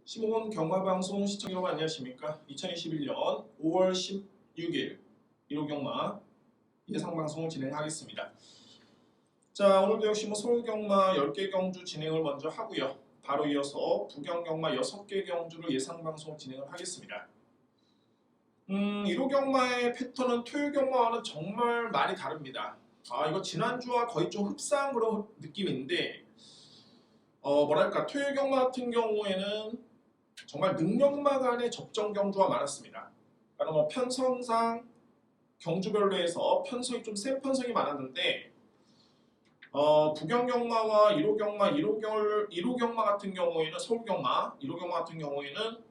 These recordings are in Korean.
심오원 경마방송 시청자 여러분 안녕하십니까? 2021년 5월 16일 1호 경마 예상방송을 진행하겠습니다. 자, 오늘도 역시 서울 경마 10개 경주 진행을 먼저 하고요. 바로 이어서 부경 경마 6개 경주를 예상방송을 진행을 하겠습니다. 1호 경마의 패턴은 토요 경마와는 정말 많이 다릅니다. 이거 지난주와 거의 좀 흡사한 그런 느낌인데 뭐랄까 토요 경마 같은 경우에는 정말 능력마 간의 접전 경주가 많았습니다. 그러니까 뭐 편성상 경주별로 해서 편성이 좀 센 편성이 많았는데 부경 경마와 1호 경마, 1호 경마 같은 경우에는 서울 경마, 1호 경마 같은 경우에는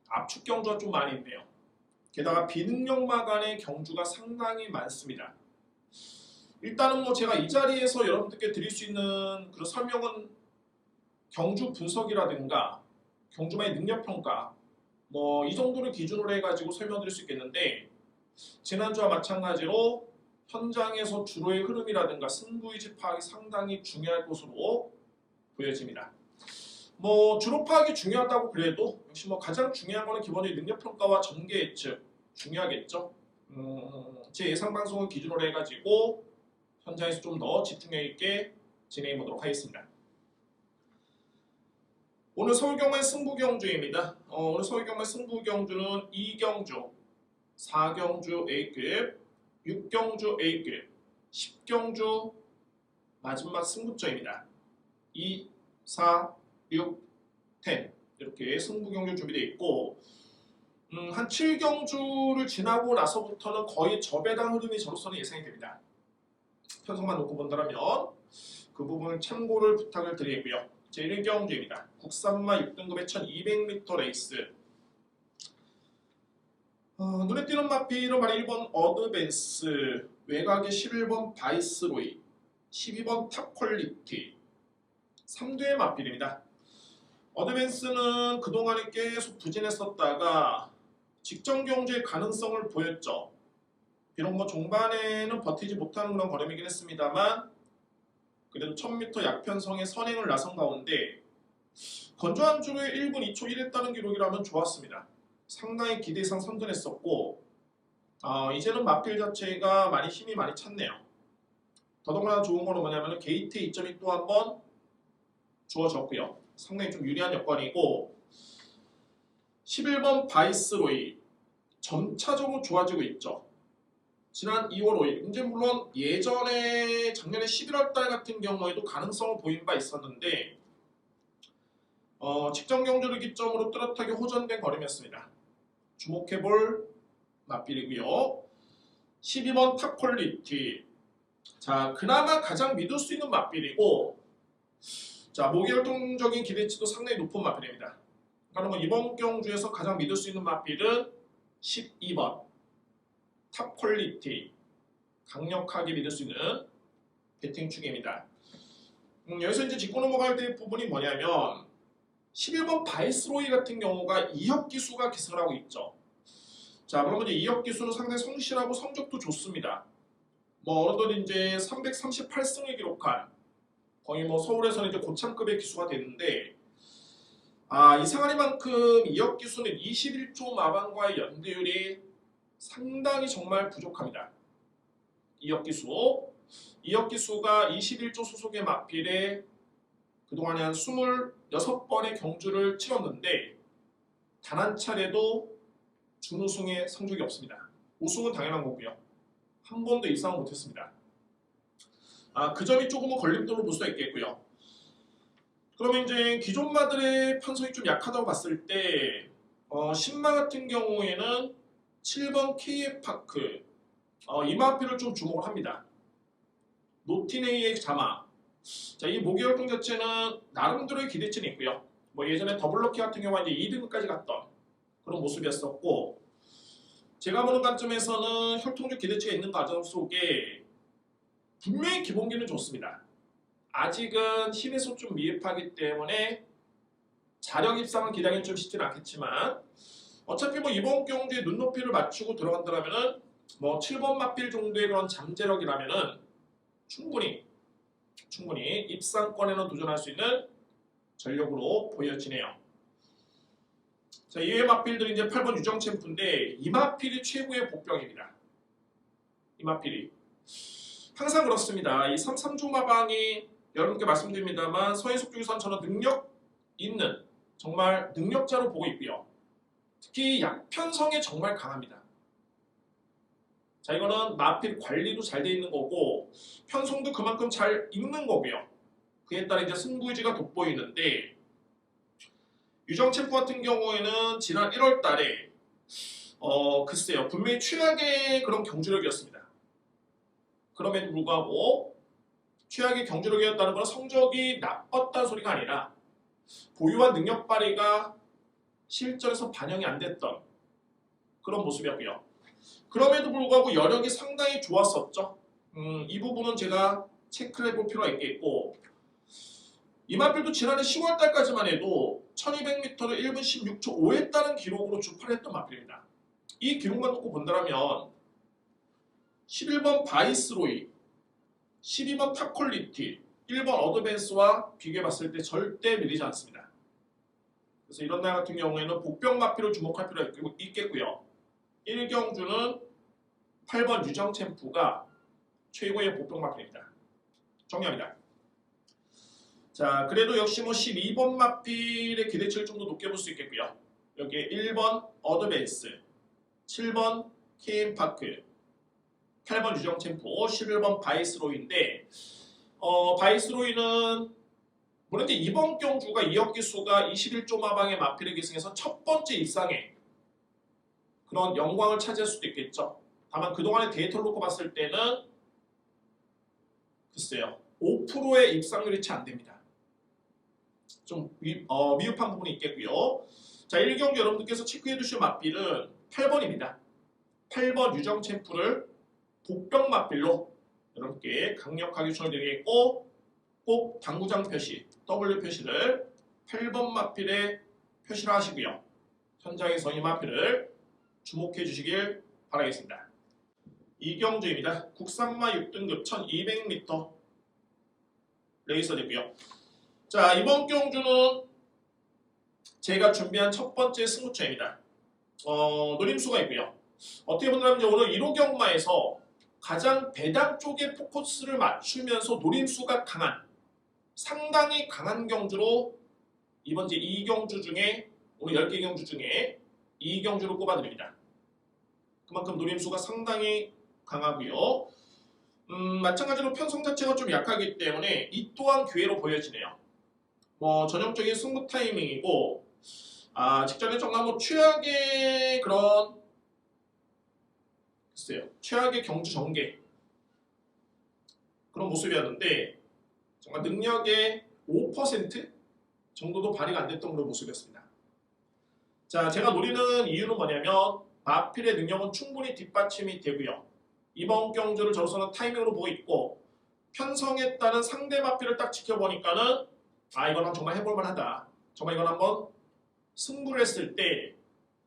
압축 경주가 좀 많이 있네요. 게다가 비능력마 간의 경주가 상당히 많습니다. 일단은 뭐 제가 이 자리에서 여러분들께 드릴 수 있는 그런 설명은 경주 분석이라든가 경주마의 능력평가 뭐 이 정도를 기준으로 해가지고 설명드릴 수 있겠는데 지난주와 마찬가지로 현장에서 주로의 흐름이라든가 승부의지 파악이 상당히 중요할 것으로 보여집니다. 뭐 주로 파악이 중요하다고 그래도 역시 뭐 가장 중요한 거는 기본적인 능력평가와 전개 예측 중요하겠죠. 제 예상 방송을 기준으로 해가지고 현장에서 좀 더 집중력 있게 진행해 보도록 하겠습니다. 오늘 서울경마의 승부경주입니다. 오늘 서울경마의 승부경주는 2경주, 4경주 A급, 6경주 A급, 10경주 마지막 승부처입니다. 2, 4, 6, 10 이렇게 승부경주 준비되어 있고 한 7경주를 지나고 나서부터는 거의 저배당 흐름이 저로서는 예상이 됩니다. 편성만 놓고 본다면 그 부분을 참고를 부탁을 드리고요. 제1경주입니다. 국산마 6등급의 1200m 레이스. 눈에 띄는 마필은 바로 1번 어드밴스, 외곽의 11번 바이스로이, 12번 탑퀄리티, 3두의 마필입니다. 어드밴스는 그동안에 계속 부진했었다가 직전 경주의 가능성을 보였죠. 비록 뭐 종반에는 버티지 못하는 그런 걸음이긴 했습니다만 그래도 1000m 약편성의 선행을 나선 가운데 건조한 주로에 1분 2초 1했다는 기록이라면 좋았습니다. 상당히 기대 이상 선전했었고 이제는 마필 자체가 힘이 많이 찼네요. 더더군다나 좋은 거는 뭐냐면 게이트 이점이 또 한 번 주어졌고요. 상당히 좀 유리한 여건이고 11번 바이스로이 점차적으로 좋아지고 있죠. 지난 2월 5일, 이제 물론 예전에 작년에 11월 달 같은 경우에도 가능성을 보인 바 있었는데 직전 경주를 기점으로 뚜렷하게 호전된 걸음이었습니다. 주목해볼 마필이고요. 12번 탑퀄리티. 자, 그나마 가장 믿을 수 있는 마필이고 자, 모기활동적인 기대치도 상당히 높은 마필입니다. 그러니까 이번 경주에서 가장 믿을 수 있는 마필은 12번 탑 퀄리티, 강력하게 믿을 수 있는 배팅 축입니다. 여기서 이제 짚고 넘어갈 때 부분이 뭐냐면 11번 바이스로이 같은 경우가 2역 기수가 기승을 하고 있죠. 자, 물론 이제 2역 기수는 상당히 성실하고 성적도 좋습니다. 뭐 어느덧 이제 338승을 기록한 거의 뭐 서울에서는 이제 고참급의 기수가 됐는데 이상하리만큼 2역 기수는 21조 마방과의 연대율이 상당히 정말 부족합니다. 2역 기수가 21조 소속의 마필에 그동안에 한 26번의 경주를 치렀는데 단 한 차례도 준우승의 성적이 없습니다. 우승은 당연한 거고요. 한 번도 이상은 못했습니다. 그 점이 조금은 걸림돌로 볼 수가 있겠고요. 그러면 이제 기존마들의 편성이 좀 약하다고 봤을 때 신마 같은 경우에는 7번 KF파크 이 마필을 좀 주목을 합니다. 노티네이의 자마. 자, 이 모기활동 자체는 나름대로의 기대치는 있고요. 뭐 예전에 더블럭키 같은 경우는 이제 2등급까지 갔던 그런 모습이었었고 제가 보는 관점에서는 혈통적 기대치가 있는 과정 속에 분명히 기본기는 좋습니다. 아직은 힘에서 좀 미흡하기 때문에 자력 입상은 기대하기는 좀 쉽지는 않겠지만 어차피 뭐 이번 경주에 눈높이를 맞추고 들어간다면은 뭐 7번 마필 정도의 그런 잠재력이라면은 충분히 입상권에는 도전할 수 있는 전력으로 보여지네요. 자, 이외의 마필들이 이제 8번 유정챔프인데 이 마필이 최고의 복병입니다. 이 마필이 항상 그렇습니다. 이 3조 마방이 여러분께 말씀드립니다만 서해석 중에서는 저는 능력 있는 정말 능력자로 보고 있고요. 특히 약편성에 정말 강합니다. 자, 이거는 마필 관리도 잘 돼 있는 거고 편성도 그만큼 잘 읽는 거고요. 그에 따라 이제 승부의지가 돋보이는데 유정챔프 같은 경우에는 지난 1월 달에 글쎄요. 분명히 최악의 그런 경주력이었습니다. 그럼에도 불구하고 최악의 경주력이었다는 건 성적이 나빴다는 소리가 아니라 보유한 능력 발휘가 실전에서 반영이 안 됐던 그런 모습이었고요. 그럼에도 불구하고 여력이 상당히 좋았었죠. 이 부분은 제가 체크를 해볼 필요가 있겠고 이 마필도 지난해 10월 달까지만 해도 1200m를 1분 16초 5했다는 기록으로 주파했던 마필입니다. 이 기록만 놓고 본다면 11번 바이스로이, 12번 탑퀄리티, 1번 어드밴스와 비교해봤을 때 절대 밀리지 않습니다. 그래서 이런 날 같은 경우에는 복병 마필을 주목할 필요가 있겠고요. 1경주는 8번 유정챔프가 최고의 복병 마필입니다. 정리합니다. 자, 그래도 역시 12번 마필의 기대치를 좀 더 높게 볼 수 있겠고요. 여기에 1번 어드밴스, 7번 KM파크, 8번 유정챔프, 11번 바이스로이인데 바이스로이는 물론 이제 이번 경주가 이역기수가 21조 마방의 마필을 기승해서 첫 번째 이상의 그런 영광을 차지할 수도 있겠죠. 다만 그동안의 데이터를 놓고 봤을 때는 글쎄요. 5%의 입상률이 채 안 됩니다. 좀 미흡한 부분이 있겠고요. 자, 1경주 여러분들께서 체크해 두실 마필은 8번입니다. 8번 유정챔프를 복병 마필로 여러분께 강력하게 추천드리겠고 꼭 당구장 표시, W 표시를 8번 마필에 표시를 하시고요. 현장에서 이 마필을 주목해 주시길 바라겠습니다. 이경주입니다. 국산마 6등급 1200m 레이서 되고요. 자, 이번 경주는 제가 준비한 첫 번째 승부처입니다. 노림수가 있고요. 어떻게 보면 오늘 1호 경마에서 가장 배당 쪽에 포커스를 맞추면서 노림수가 강한 상당히 강한 경주로 이번 제 2경주 중에 오늘 10개 경주 중에 2경주를 꼽아드립니다. 그만큼 노림수가 상당히 강하고요. 마찬가지로 편성 자체가 좀 약하기 때문에 이 또한 기회로 보여지네요. 전형적인 승부 타이밍이고 직전에 정말 최악의 그런 글쎄요. 최악의 경주 전개 그런 모습이었는데 정말 능력의 5% 정도도 발휘가 안 됐던 그런 모습이었습니다. 자, 제가 노리는 이유는 뭐냐면 마필의 능력은 충분히 뒷받침이 되고요. 이번 경주를 저로서는 타이밍으로 보고 있고 편성에 따른 상대 마필을 딱 지켜보니까는 이거는 정말 해볼만 하다. 정말 이건 한번 승부를 했을 때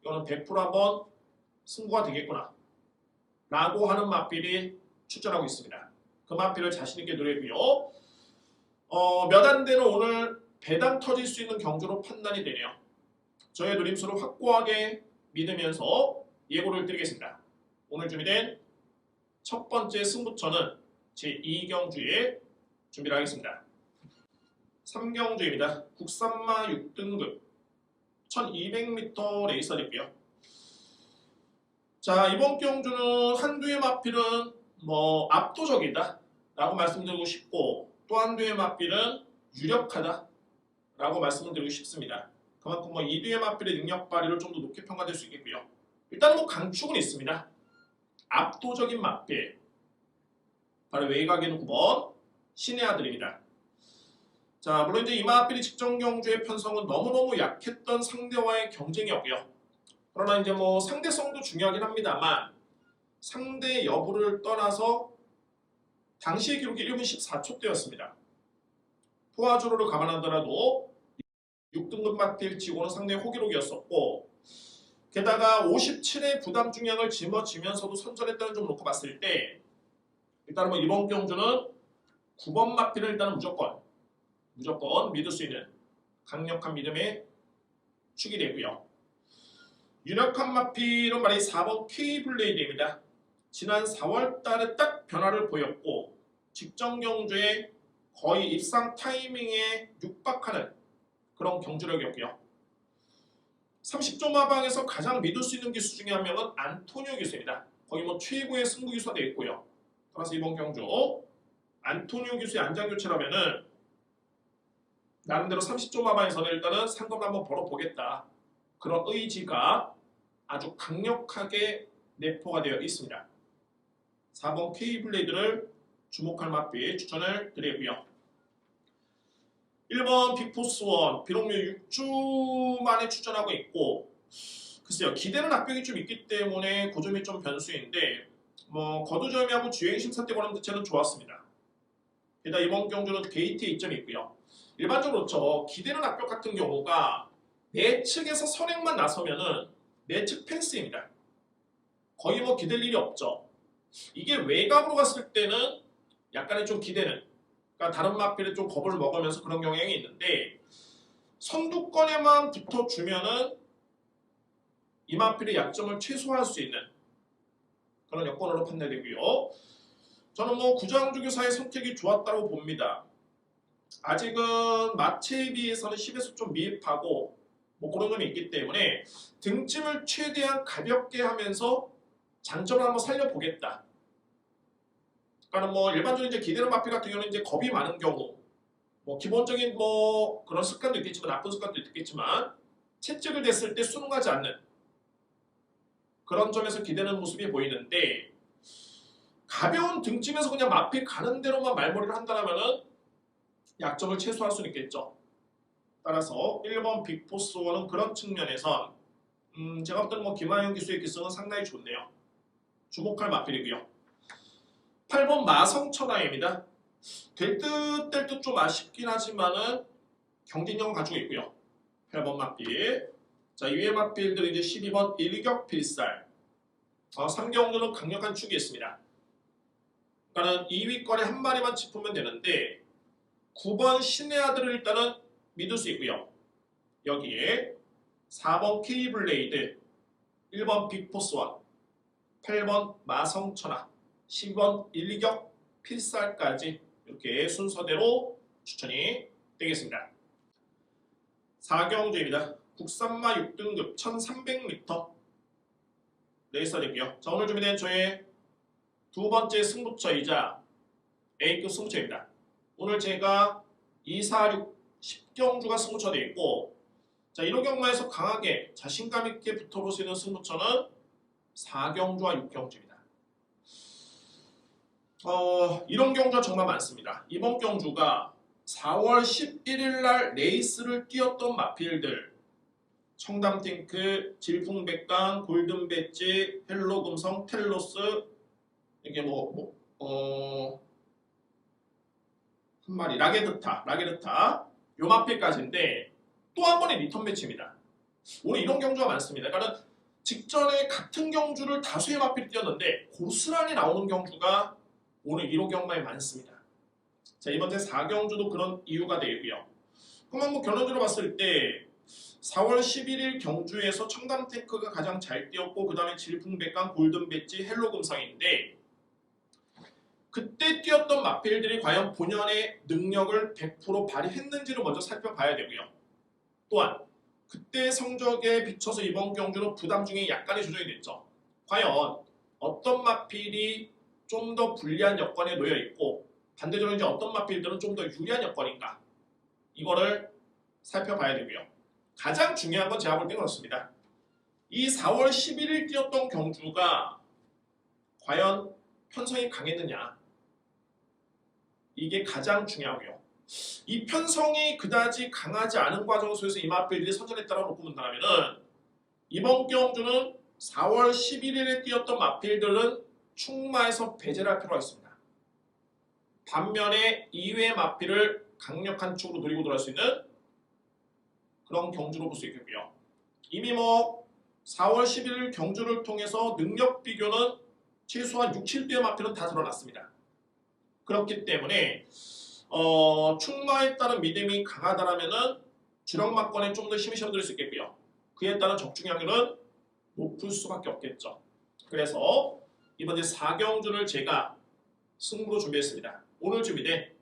이거는 100% 한번 승부가 되겠구나 라고 하는 마필이 출전하고 있습니다. 그 마필을 자신있게 노리고요. 몇 안 되는 오늘 배당 터질 수 있는 경주로 판단이 되네요. 저의 노림수를 확고하게 믿으면서 예고를 드리겠습니다. 오늘 준비된 첫 번째 승부처는 제2경주에 준비를 하겠습니다. 3경주입니다. 국산마 6등급 1200m 레이서이고요. 자, 이번 경주는 한두의 마필은 압도적이다 라고 말씀드리고 싶고 또 한두의 마필은 유력하다 라고 말씀을 드리고 싶습니다. 그만큼 이두의 마필의 능력 발휘를 좀 더 높게 평가될 수 있겠고요. 일단은 강축은 있습니다. 압도적인 마필 바로 외곽에는 9번 신의 아들입니다. 자, 물론 이제 이 마필이 직전 경주의 편성은 너무너무 약했던 상대와의 경쟁이었고요. 그러나 이제 상대성도 중요하긴 합니다만 상대 여부를 떠나서 당시의 기록이 1분 14초대였습니다. 포화주로를 감안하더라도 6등급 마필 치고는 상당히 호기록이었었고 게다가 57의 부담 중량을 짊어지면서도 선전했다는 점을 놓고 봤을 때 일단은 이번 경주는 9번 마필을 일단은 무조건 믿을 수 있는 강력한 믿음의 축이 되고요. 유력한 마필은 말이 4번 K블레이드입니다. 지난 4월 달에 딱 변화를 보였고 직전 경주에 거의 입상 타이밍에 육박하는 그런 경주력이었고요. 30조 마방에서 가장 믿을 수 있는 기수 중에 한 명은 안토니오 기수입니다. 거의 뭐 최고의 승부 기수가 되어 있고요. 따라서 이번 경주 안토니오 기수의 안장 교체라면은 나름대로 30조 마방에서는 일단은 상금을 한번 벌어보겠다. 그런 의지가 아주 강력하게 내포가 되어 있습니다. 4번 K블레이드를 주목할 마필 추천을 드리고요. 1번 빅포스원 비록 6주 만에 추천하고 있고 글쎄요 기대는 악병이 좀 있기 때문에 그 점이 좀 변수인데 뭐 거두절미하고 주행 심사 때 보는 자체는 좋았습니다. 게다가 이번 경주는 게이트에 이점이 있고요. 일반적으로 그렇죠. 기대는 악병 같은 경우가 내 측에서 선행만 나서면은 내 측 펜스입니다. 거의 뭐 기댈 일이 없죠. 이게 외곽으로 갔을 때는 약간의 좀 기대는 그러니까 다른 마필에 좀 겁을 먹으면서 그런 경향이 있는데 선두권에만 붙어주면은 이 마필의 약점을 최소화할 수 있는 그런 여건으로 판단되고요. 저는 뭐 구장주교사의 선택이 좋았다고 봅니다. 아직은 마체에 비해서는 10에서 좀 미흡하고 뭐 그런 점이 있기 때문에 등짐을 최대한 가볍게 하면서 장점을 한번 살려보겠다. 그러니까 뭐 일반적인 이제 기대는 마필 같은 경우는 이제 겁이 많은 경우, 뭐 기본적인 뭐 그런 습관도 있겠지만 나쁜 습관도 있겠지만 채찍을 댔을 때 순응하지 않는 그런 점에서 기대는 모습이 보이는데 가벼운 등짐에서 그냥 마필 가는 대로만 말머리를 한다면은 약점을 최소화할 수는 있겠죠. 따라서 1번 빅포스원은 그런 측면에선 제가 볼 때는 뭐 김하영 기수의 기승은 상당히 좋네요. 주목할 마필이고요. 8번 마성천하입니다. 될 듯 될 듯 좀 아쉽긴 하지만은 경쟁력은 가지고 있고요. 8번 마필. 자, 이외의 마필들은 이제 12번 일격필살. 3경주는 강력한 축이 있습니다. 그러니까는 2위권에 한 마리만 짚으면 되는데 9번 신의 아들을 일단은 믿을 수 있고요. 여기에 4번 K블레이드, 1번 빅포스원, 8번 마성천하, 10번 일격 필살까지 이렇게 순서대로 추천이 되겠습니다. 4경주입니다. 국산마 6등급 1300m 레이서 되고요. 자, 오늘 준비된 저의 두 번째 승부처이자 A급 승부처입니다. 오늘 제가 2, 4, 6, 10경주가 승부처 되어 있고 자, 1호 경마에서 강하게 자신감 있게 붙어볼 수 있는 승부처는 4경주와 6경주입니다. 이런 경주가 정말 많습니다. 이번 경주가 4월 11일 날 레이스를 뛰었던 마필들 청담탱크, 질풍백강, 골든배지, 헬로금성, 텔로스 이게 한 마리 라게르타 요 마필까지인데 또 한 번의 리턴 매치입니다. 오늘 이런 경주가 많습니다. 그러니까 직전에 같은 경주를 다수의 마필이 뛰었는데 고스란히 나오는 경주가 오늘 1호 경마에 많습니다. 자, 이번 주 4경주도 그런 이유가 되고요. 그러면 뭐 결론적으로 봤을 때 4월 11일 경주에서 청담탱크가 가장 잘 뛰었고 그 다음에 질풍백강, 골든배지, 헬로금상인데 그때 뛰었던 마필들이 과연 본연의 능력을 100% 발휘했는지를 먼저 살펴봐야 되고요. 또한 그때 성적에 비춰서 이번 경주는 부담 중에 약간의 조정이 됐죠. 과연 어떤 마필이 좀 더 불리한 여건에 놓여 있고 반대적으로 이제 어떤 마필들은 좀 더 유리한 여건인가 이거를 살펴봐야 되고요. 가장 중요한 건 제가 볼 때는 그렇습니다. 이 4월 11일 뛰었던 경주가 과연 편성이 강했느냐 이게 가장 중요하고요. 이 편성이 그다지 강하지 않은 과정 속에서 이 마필들이 선전했다고 놓고 본다면 이번 경주는 4월 11일에 뛰었던 마필들은 충마에서 배제를 할 필요가 있습니다. 반면에 2회 마필을 강력한 축으로 노리고 돌아올 수 있는 그런 경주로 볼 수 있겠고요. 이미 뭐 4월 11일 경주를 통해서 능력 비교는 최소한 6, 7대의 마필은 다 드러났습니다. 그렇기 때문에 충마에 따른 믿음이 강하다라면은 주력마권에 좀 더 힘이 실어들 수 있겠고요. 그에 따른 적중량률은 높을 수밖에 없겠죠. 그래서 이번 이제 4경주를 제가 승부로 준비했습니다. 오늘 준비된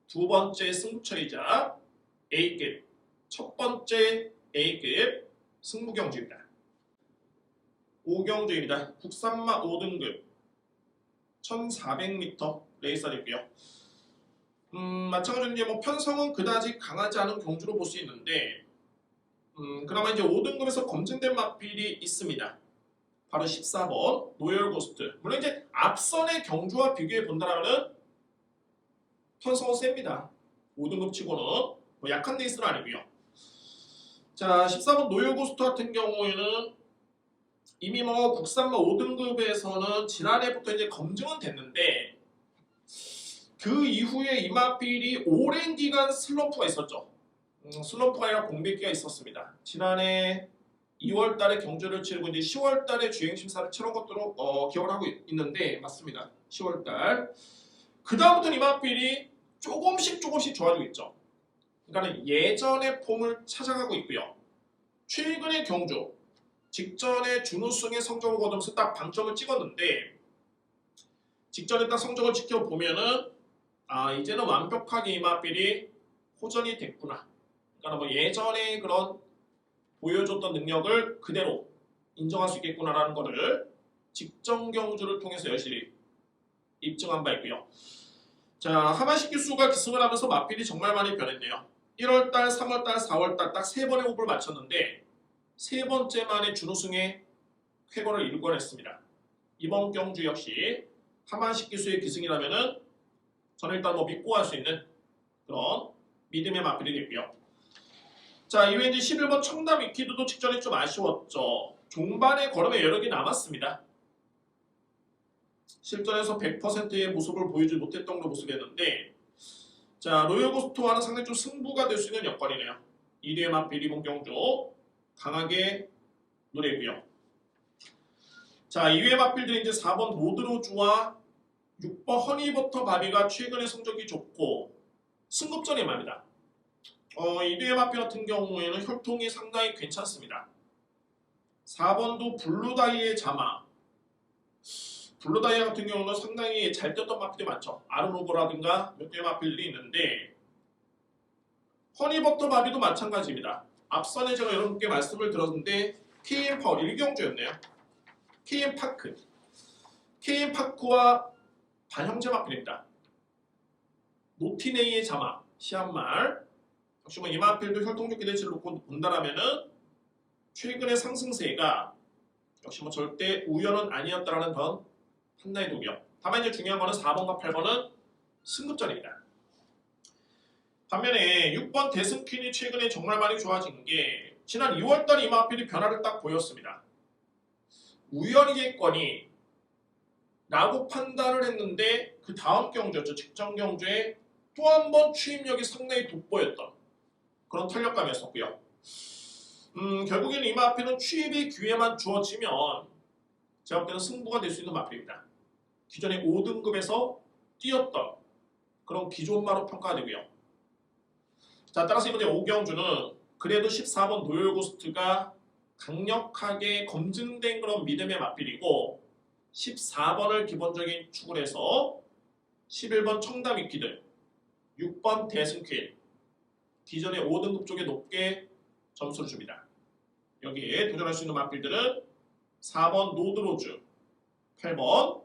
두 번째 승부처이자 A급, 첫 번째 A급 승부경주입니다. 5경주입니다. 국산마 5등급 1400m 레이서이고요. 마찬가지로 이제 뭐 편성은 그다지 강하지 않은 경주로 볼 수 있는데, 그나마 이제 5등급에서 검증된 마필이 있습니다. 바로 14번 노열고스트. 물론 이제 앞선의 경주와 비교해 본다라면 편성은 셉니다. 5등급 치고는 뭐 약한 레이스는 아니고요. 자, 14번 노열고스트 같은 경우에는 이미 뭐 국산마 5등급에서는 지난해부터 이제 검증은 됐는데, 그 이후에 이 마필이 오랜 기간 슬럼프가 있었죠. 슬럼프가 아니라 공백기가 있었습니다. 지난해 2월달에 경주를 치르고 이제 10월달에 주행심사를 치른 것으로 기억을 하고 있는데, 맞습니다. 10월달. 그 다음부터는 이 마필이 조금씩 좋아지고 있죠. 그러니까 예전의 폼을 찾아가고 있고요. 최근의 경주, 직전에 준우승의 성적을 거두면서 딱 방점을 찍었는데, 직전에 딱 성적을 지켜보면은 이제는 완벽하게 이 마필이 호전이 됐구나. 그러니까 뭐 예전에 그런 보여줬던 능력을 그대로 인정할 수 있겠구나라는 것을 직전 경주를 통해서 여실히 입증한 바 있고요. 자, 하반식 기수가 기승을 하면서 마필이 정말 많이 변했네요. 1월달, 3월달, 4월달 딱 세 번의 호흡을 마쳤는데 세 번째 만에 준우승의 쾌거를 일궈냈습니다. 이번 경주 역시 하반식 기수의 기승이라면은 저는 일단 뭐 믿고 할 수 있는 그런 믿음의 마필이 됐고요. 자, 이외에 이제 11번 청담 위키드도 직전에 좀 아쉬웠죠. 종반의 걸음에 여력이 남았습니다. 실전에서 100%의 모습을 보이지 못했던 그런 모습이었는데, 자, 로열고스트와는 상당히 좀 승부가 될 수 있는 여건이네요. 1위의 마필 이번 경주 강하게 노리고요. 자, 2위의 마필들이 이제 4번 로드로즈와 6번 허니버터 바비가 최근에 성적이 좋고 승급전이 말입니다. 1위의 마필 같은 경우에는 혈통이 상당히 괜찮습니다. 4번도 블루다이의 자마. 블루다이아 같은 경우는 상당히 잘 뛰었던 마필이 많죠. 아르노버라든가 몇 개의 마필들이 있는데, 허니버터 바비도 마찬가지입니다. 앞선에 제가 여러분께 말씀을 들었는데 KM 파워 1경주였네요. KM 파크. KM 파크와 반형제 마필입니다. 노티네이의 자마, 시한말. 역시 뭐 이 마필도 혈통적 기대치를 놓고 본다라면은 최근의 상승세가 역시 뭐 절대 우연은 아니었다라는 건 판단이 되고요. 다만 이제 중요한 거는 4번과 8번은 승급전입니다. 반면에 6번 데스퀸이 최근에 정말 많이 좋아진 게 지난 2월달 이 마필이 변화를 딱 보였습니다. 우연이겠거니 라고 판단을 했는데 그 다음 경주였죠. 직전 경주에 또 한 번 추임력이 상당히 돋보였던 그런 탄력감이었었고요. 결국에는 이 마필은 추입의 기회만 주어지면 제가 볼 때는 승부가 될 수 있는 마필입니다. 기존에 5등급에서 뛰었던 그런 기존마로 평가가 되고요. 자, 따라서 이번에 5경주는 그래도 14번 노열고스트가 강력하게 검증된 그런 믿음의 마필이고, 14번을 기본적인 축으로 해서 11번 청담 위키드, 6번 대승퀸, 기존의 5등급 쪽에 높게 점수를 줍니다. 여기에 도전할 수 있는 마필들은 4번 노드로즈, 8번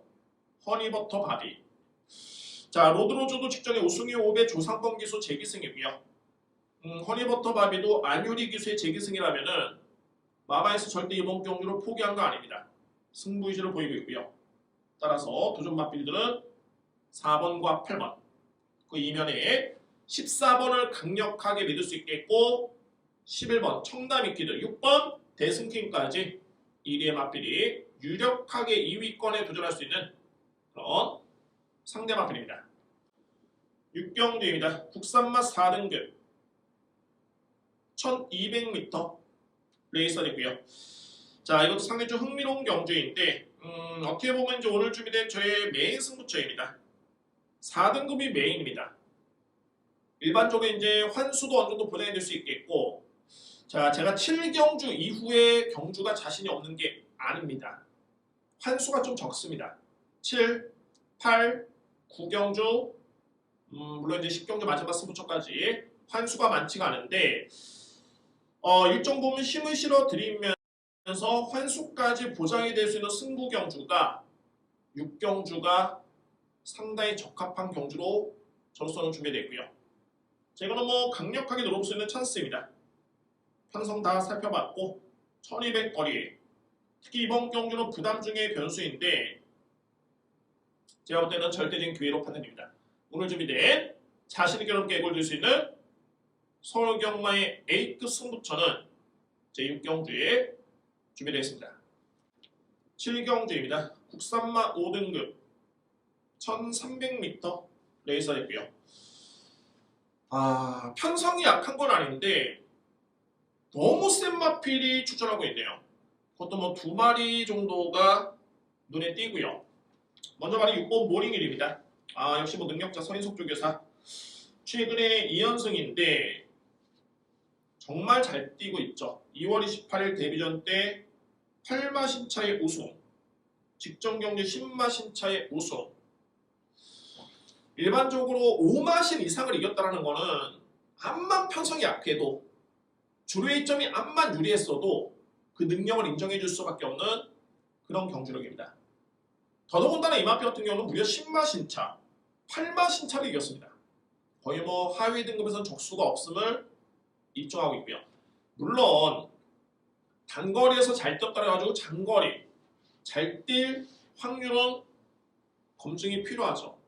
허니버터 바비. 자, 로드로즈도 직전에 우승이 5배 조상권 기수 재기승이고요. 허니버터 바비도 안유리 기수의 재기승이라면은 마바에서 절대 이번 경주를 포기한 거 아닙니다. 승부 의지를 보이고 있고요. 따라서 도전 마필들은 4번과 8번, 그 이면에 14번을 강력하게 믿을 수 있겠고, 11번 청담 위키드, 6번 대승퀸까지 1위의 마필이 유력하게 2위권에 도전할 수 있는 그런 상대 마필입니다. 6경주입니다. 국산마 4등급 1200m 레이서이고요. 자, 이것도 상당히 좀 흥미로운 경주인데 어떻게 보면 이제 오늘 준비된 저의 메인 승부처입니다. 4등급이 메인입니다. 일반적으로 이제 환수도 어느 정도 보장이 될 수 있겠고, 자, 제가 7경주 이후에 경주가 자신이 없는 게 아닙니다. 환수가 좀 적습니다. 7, 8, 9경주, 물론 이제 10경주 마지막 승부처까지 환수가 많지가 않은데 일정 부분 힘을 실어 드리면서 환수까지 보장이 될 수 있는 승부 경주가 6경주가 상당히 적합한 경주로 저로서는 준비되고요. 이거는 뭐 강력하게 노려볼 수 있는 찬스입니다. 편성 다 살펴봤고 1200거리, 특히 이번 경주는 부담 중의 변수인데 제가 볼 때는 절대적인 기회로 판단됩니다. 오늘 준비된 자신있게 어렵게 골 들 수 있는 서울경마의 A급 승부처는 제6경주에 준비되어 있습니다. 7경주입니다. 국산마 5등급 1300m 레이서였고요. 편성이 약한 건 아닌데 너무 센 마필이 출전하고 있네요. 그것도 뭐 2마리 정도가 눈에 띄고요. 먼저 말이 6번 모링힐입니다. 역시 뭐 능력자 서인석 조교사 최근에 2연승인데 정말 잘 뛰고 있죠. 2월 28일 데뷔전 때 8마신차의 우승, 직전 경기 10마신차의 우승. 일반적으로 5마신 이상을 이겼다는 거는 암만 편성이 약해도 주류의 점이 암만 유리했어도 그 능력을 인정해 줄 수밖에 없는 그런 경주력입니다. 더더군다나 이마피 같은 경우는 무려 10마신차, 8마신차를 이겼습니다. 거의 뭐 하위 등급에서는 적수가 없음을 입증하고 있고요. 물론 단거리에서 잘 뛰었다고 해가지고 장거리 잘 뛸 확률은 검증이 필요하죠.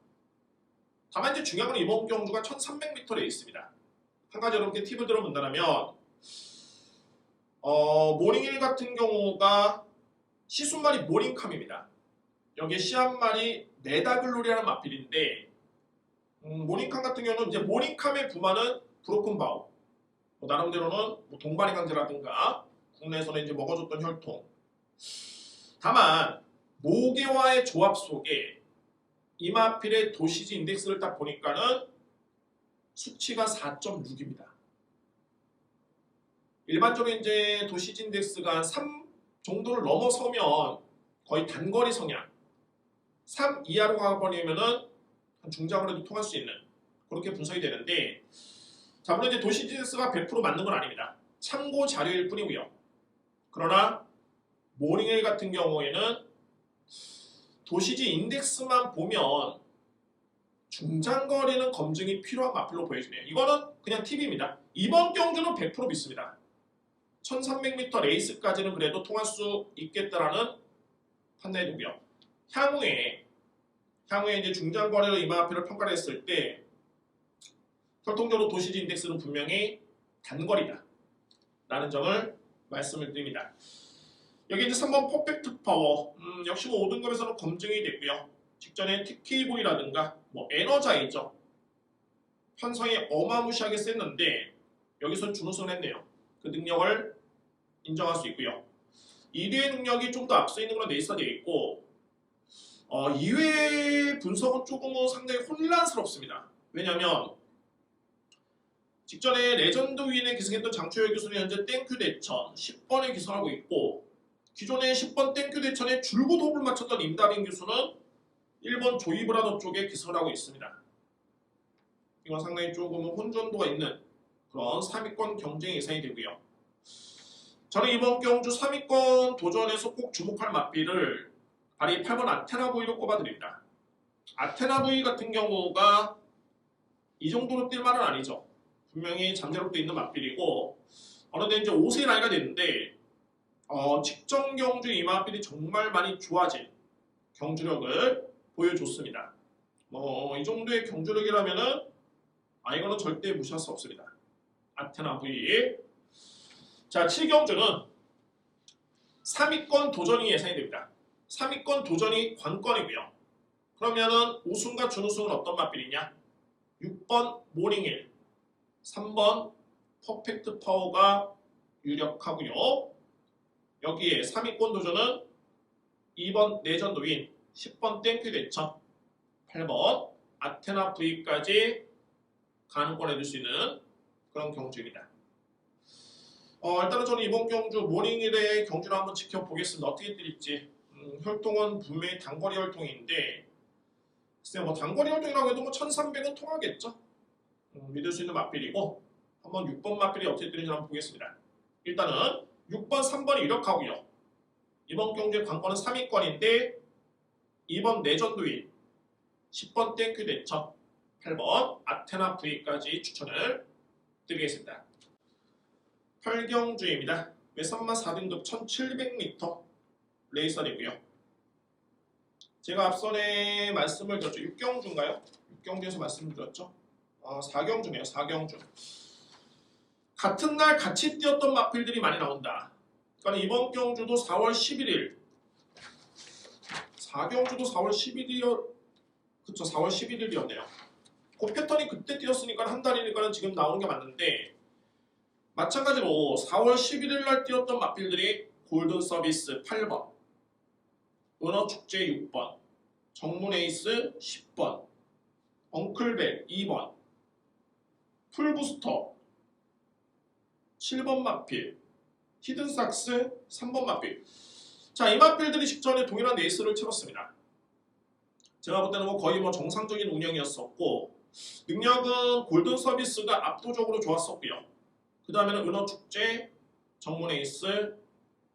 다만 이제 중요한 건 이번 경주가 1300m에 있습니다. 한 가지 여러분께 팁을 들어본다면 모링힐 같은 경우가 시순말이 모링캄입니다. 여기에 시한말이 메다글로리라는 마필인데 모링캄 같은 경우는 이제 모링캄의 부마는 브로큰바우, 나름대로는 뭐 동반의 강제라든가 국내에서는 이제 먹어줬던 혈통. 다만 모계와의 조합 속에 이마필의 도시지 인덱스를 딱 보니까는 수치가 4.6입니다. 일반적으로 이제 도시지 인덱스가 3 정도를 넘어서면 거의 단거리 성향, 3 이하로 가버리면은 중장거리도 통할 수 있는 그렇게 분석이 되는데, 자, 물론 이제 도시지 인덱스가 100% 맞는 건 아닙니다. 참고 자료일 뿐이고요. 그러나 모링힐 같은 경우에는 도시지 인덱스만 보면 중장거리는 검증이 필요한 마필로 보여지네요. 이거는 그냥 팁입니다. 이번 경주는 100% 믿습니다. 1300m 레이스까지는 그래도 통할 수 있겠다라는 판단이 되고요. 향후에 이제 중장거리로 이마필을 평가를 했을 때 혈통적으로 도시지 인덱스는 분명히 단거리다 라는 점을 말씀을 드립니다. 여기 이제 3번 퍼펙트 파워, 역시 뭐 5등급에서는 검증이 됐고요. 직전에 TK보이라든가 뭐 에너자이저 편성이 어마무시하게 셌는데 여기서 준우승을 했네요. 그 능력을 인정할 수 있고요. 2대의 능력이 좀 더 앞서 있는 걸로 내있어 되어 있고 2회 분석은 조금은 상당히 혼란스럽습니다. 왜냐하면 직전에 레전드 윈에 기승했던 장초열 교수는 현재 땡큐 대천 10번에 기승하고 있고, 기존의 10번 땡큐 대천에 줄곧 호흡을 맞췄던 임다빈 교수는 1번 조이브라더 쪽에 기승을 하고 있습니다. 이건 상당히 조금은 혼전도가 있는 그런 3위권 경쟁이 예상이 되고요. 저는 이번 경주 3위권 도전에서 꼭 주목할 마필을 바리 8번 아테나보이로 꼽아드립니다. 아테나보이 같은 경우가 이 정도로 뛸 말은 아니죠. 분명히 잠재력도 있는 마필이고 어느덧 이제 5세 나이가 됐는데 직전 경주 이 마필이 정말 많이 좋아진 경주력을 보여줬습니다. 이 정도의 경주력이라면은 이거는 절대 무시할 수 없습니다. 아테나 V. 자, 7경주는 3위권 도전이 예상이 됩니다. 3위권 도전이 관건이고요. 그러면은 우승과 준우승은 어떤 마필이냐? 6번 모링힐, 3번 퍼펙트 파워가 유력하고요. 여기에 3위권 도전은 2번 레전드 윈, 10번 땡큐 대천, 8번 아테나 V까지 가능권을 해줄 수 있는 그런 경주입니다. 일단은 저는 이번 경주 모닝일의 경주를 한번 지켜보겠습니다. 어떻게 뛸지. 혈통은 분명히 단거리 혈통인데 글쎄요, 뭐 단거리 혈통이라고 해도 뭐 1300은 통하겠죠. 믿을 수 있는 맛필이고 한번 6번 맛필이 어떻게 뜨는지 한번 보겠습니다. 일단은 6번, 3번이 이력하고요. 이번 경주의 관건은 3위권인데 2번 내전도인, 10번 땡큐 대처, 8번 아테나 V까지 추천을 드리겠습니다. 8경주입니다. 외산마 4등급 1700m 레이서이고요. 제가 앞선에 말씀을 드렸죠. 6경주인가요? 6경주에서 말씀을 드렸죠. 4경주네요. 4경주. 같은 날 같이 뛰었던 마필들이 많이 나온다. 그러니까 이번 경주도 4월 11일 4경주도 4월 11일 그쵸 4월 11일이었네요. 그 패턴이 그때 뛰었으니까 한 달이니까 지금 나오는 게 맞는데 마찬가지로 4월 11일 날 뛰었던 마필들이 골든 서비스 8번, 은어축제 6번, 정문에이스 10번, 엉클벨 2번, 풀부스터 7번 마필, 히든삭스 3번 마필. 자, 이 마필들이 직전에 동일한 레이스를 치렀습니다. 제가 볼 때는 뭐 거의 뭐 정상적인 운영이었었고 능력은 골든 서비스가 압도적으로 좋았었고요. 그 다음에는 은어축제, 정문에이스,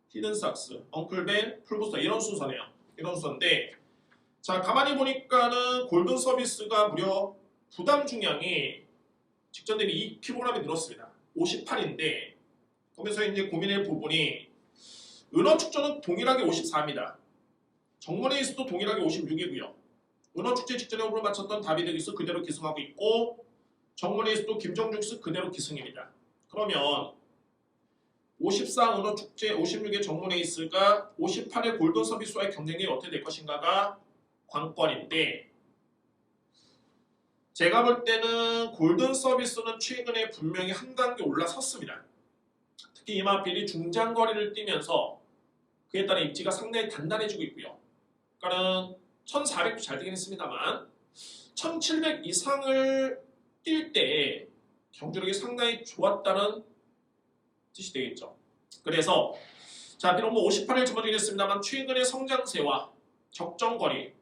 히든삭스, 엉클벨, 풀부스터 이런 순서네요. 이런 순서인데 자 가만히 보니까는 골든 서비스가 무려 부담 중량이 직전 대비 2kg이 늘었습니다. 58인데 거기서 이제 고민할 부분이 은어축제는 동일하게 54입니다. 정문에이스도 동일하게 56이고요. 은어축제 직전에 호흡을 맞췄던 다비드 기스 그대로 기승하고 있고 정문에이스도 김정중 기스 그대로 기승입니다. 그러면 54 은어축제 56의 정문에이스가 58의 골든 서비스와의 경쟁력이 어떻게 될 것인가가 관건인데 제가 볼 때는 골든 서비스는 최근에 분명히 한 단계 올라섰습니다. 특히 이마필이 중장거리를 뛰면서 그에 따른 입지가 상당히 단단해지고 있고요. 그러니까는 1400도 잘 뛰긴 했습니다만 1700 이상을 뛸 때 경주력이 상당히 좋았다는 뜻이 되겠죠. 그래서 자 비록 뭐 58을 집어주긴 했습니다만 최근의 성장세와 적정거리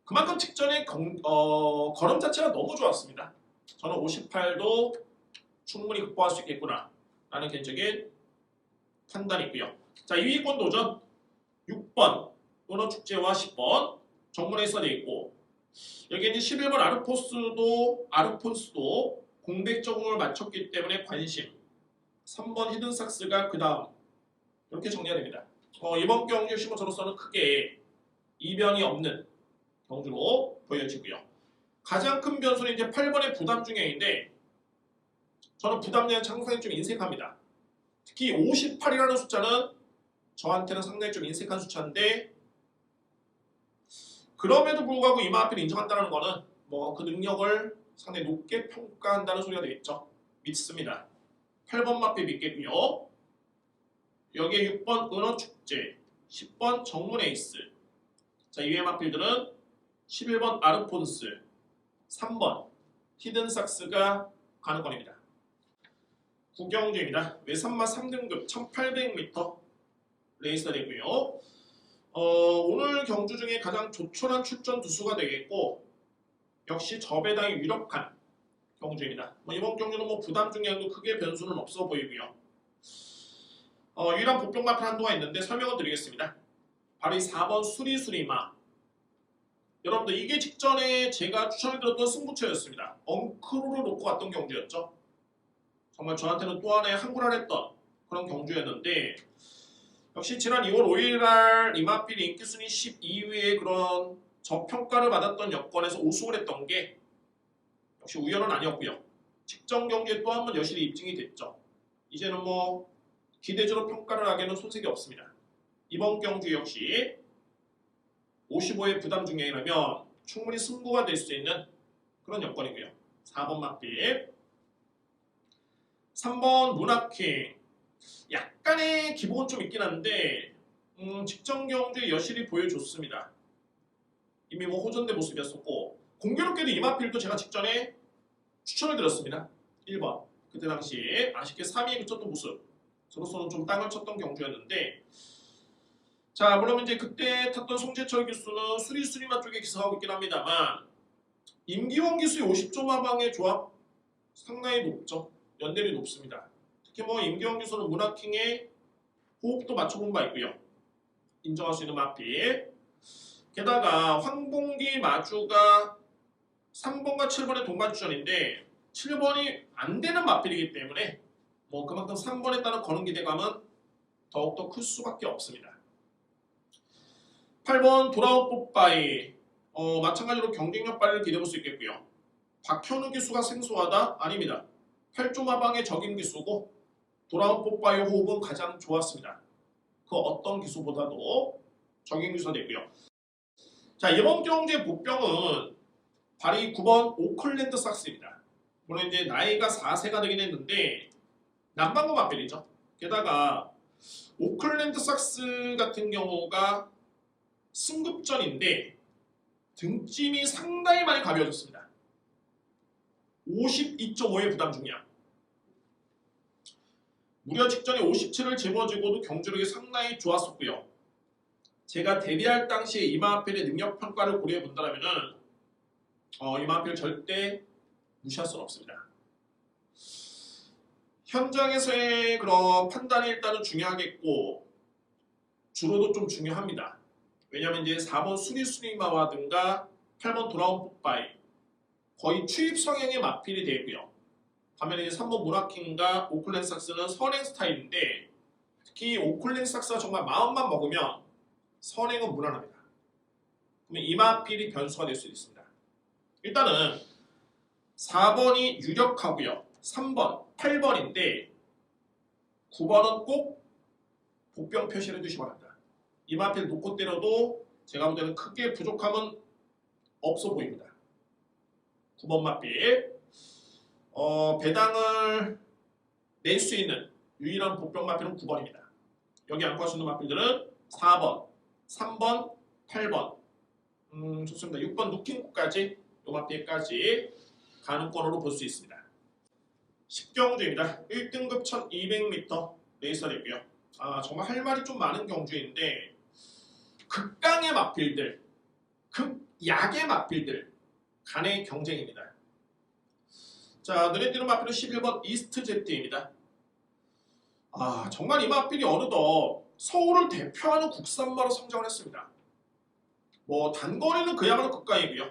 그만큼 직전의 걸음 자체가 너무 좋았습니다. 저는 58도 충분히 극복할 수 있겠구나 라는 개인적인 판단이고요. 자 2위권 도전 6번 은어축제와 10번 정문에서 되어 있고 여기 이제 11번 아르폰스도 공백 적응을 마쳤기 때문에 관심 3번 히든삭스가 그 다음 이렇게 정리가 됩니다. 이번 경주 시모저로서는 크게 이변이 없는 경주로 보여지고요. 가장 큰 변수는 이제 8번의 부담 중량인데 저는 부담량 상당히 좀 인색합니다. 특히 58이라는 숫자는 저한테는 상당히 좀 인색한 숫자인데 그럼에도 불구하고 이마필을 인정한다는 거는 뭐 그 능력을 상당히 높게 평가한다는 소리가 되겠죠. 믿습니다. 8번 마필 믿겠고요. 여기에 6번 은어축제, 10번 정문에이스. 자, 이외의 마필들은 11번 아르폰스, 3번 히든삭스가 가능권입니다. 구경주입니다. 외산마 3등급 1800m 레이스가 되고요. 오늘 경주 중에 가장 조촐한 출전 두수가 되겠고 역시 저배당이 유력한 경주입니다. 이번 경주는 뭐 부담 중량도 크게 변수는 없어 보이고요. 유일한 복병 마필 한도가 있는데 설명을 드리겠습니다. 바로 이 4번 수리수리마. 여러분들 이게 직전에 제가 추천해드렸던 승부처였습니다. 엉크루를 놓고 왔던 경주였죠. 정말 저한테는 또 하나의 항굴할했던 그런 경주였는데 역시 지난 2월 5일날 이마필이 인기순위 12위의 그런 저평가를 받았던 여건에서 우승을 했던 게 역시 우연은 아니었고요. 직전 경기에 또 한 번 여실히 입증이 됐죠. 이제는 뭐 기대주로 평가를 하기에는 손색이 없습니다. 이번 경주 역시 55의 부담 중량이라면 충분히 승부가 될 수 있는 그런 여건이고요. 4번 마필 3번 문학킹 약간의 기복은 좀 있긴 한데 직전 경주에 여실히 보여줬습니다. 이미 뭐 호전된 모습이었었고 공교롭게도 이마필도 제가 직전에 추천을 드렸습니다. 1번 그때 당시 아쉽게 3위에 그쳤던 모습 저로서는 좀 땅을 쳤던 경주였는데, 자 물론 이제 그때 탔던 송재철 기수는 수리수리마 쪽에 기사하고 있긴 합니다만 임기원 기수의 50조 마방의 조합 상당히 높죠. 연대리 높습니다. 특히 뭐 임기원 기수는 문화킹의 호흡도 맞춰본 바 있고요. 인정할 수 있는 마필. 게다가 황봉기 마주가 3번과 7번의 동반주전인데 7번이 안 되는 마필이기 때문에 뭐 그만큼 3번에 따른 거는 기대감은 더욱더 클 수밖에 없습니다. 8번 돌아온 뽀빠이 마찬가지로 경쟁력 발휘를 기대해볼 수 있겠고요. 박현우 기수가 생소하다? 아닙니다. 8조 마방의 적임 기수고 돌아온 뽀빠이 호흡은 가장 좋았습니다. 그 어떤 기수보다도 적임 기수가 됐고요. 자 이번 경주의 보병은 발이 9번 오클랜드 삭스입니다. 물론 이제 나이가 4세가 되긴 했는데 남방구 마필이죠. 게다가 오클랜드 삭스 같은 경우가 승급전인데 등짐이 상당히 많이 가벼워졌습니다. 52.5의 부담 중량. 무려 직전에 57을 짊어지고도 경주력이 상당히 좋았었고요. 제가 데뷔할 당시에 이마필의 능력평가를 고려해 본다면 이마필 절대 무시할 수는 없습니다. 현장에서의 그런 판단이 일단은 중요하겠고 주로도 좀 중요합니다. 왜냐하면 이제 4번 수리수리마와든가 8번 돌아온 뽀빠이 거의 추입 성향의 마필이 되고요. 반면에 이제 3번 문화킹과 오클랜드 삭스는 선행 스타일인데 특히 오클랜드 삭스가 정말 마음만 먹으면 선행은 무난합니다. 그러면 이 마필이 변수가 될 수 있습니다. 일단은 4번이 유력하고요. 3번, 8번인데 9번은 꼭 복병 표시를 해두시기 바랍니다. 이 마필 놓고 때려도 제가 볼 때는 크게 부족함은 없어 보입니다. 9번 마필 배당을 낼 수 있는 유일한 복병 마필은 9번입니다. 여기 안고 할 수 있는 마필들은 4번, 3번, 8번 좋습니다. 6번 누킹국까지 요 마필까지 가능권으로 볼 수 있습니다. 10경주입니다. 1등급 1200m 레이서이고요. 정말 할 말이 좀 많은 경주인데 극강의 마필들, 극약의 마필들 간의 경쟁입니다. 자, 눈에 띄는 마필은 11번 이스트 제트입니다. 정말 이 마필이 어느덧 서울을 대표하는 국산마로 성장을 했습니다. 뭐 단거리는 그야말로 극강이고요.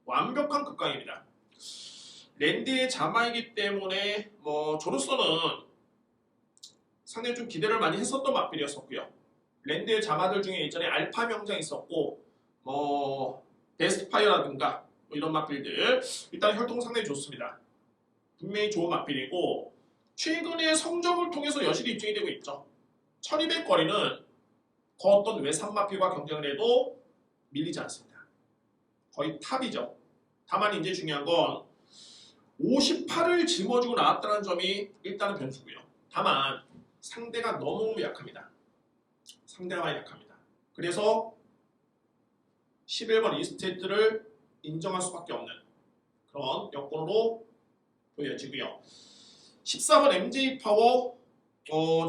완벽한 극강입니다. 랜드의 자마이기 때문에 뭐 저로서는 상당히 좀 기대를 많이 했었던 마필이었었고요. 랜드의 자마들 중에 예전에 알파 명장 있었고 뭐 베스트파이어라든가 뭐 이런 마필들 일단 혈통 상당히 좋습니다. 분명히 좋은 마필이고 최근에 성적을 통해서 여실히 입증이 되고 있죠. 1200거리는 그 어떤 외산 마필과 경쟁을 해도 밀리지 않습니다. 거의 탑이죠. 다만 이제 중요한 건 58을 짊어지고 나왔다는 점이 일단은 변수고요. 다만 상대가 너무 약합니다. 상대가 많이 약합니다. 그래서 11번 이스테이트를 인정할 수밖에 없는 그런 여건으로 보여지고요. 14번 MJ 파워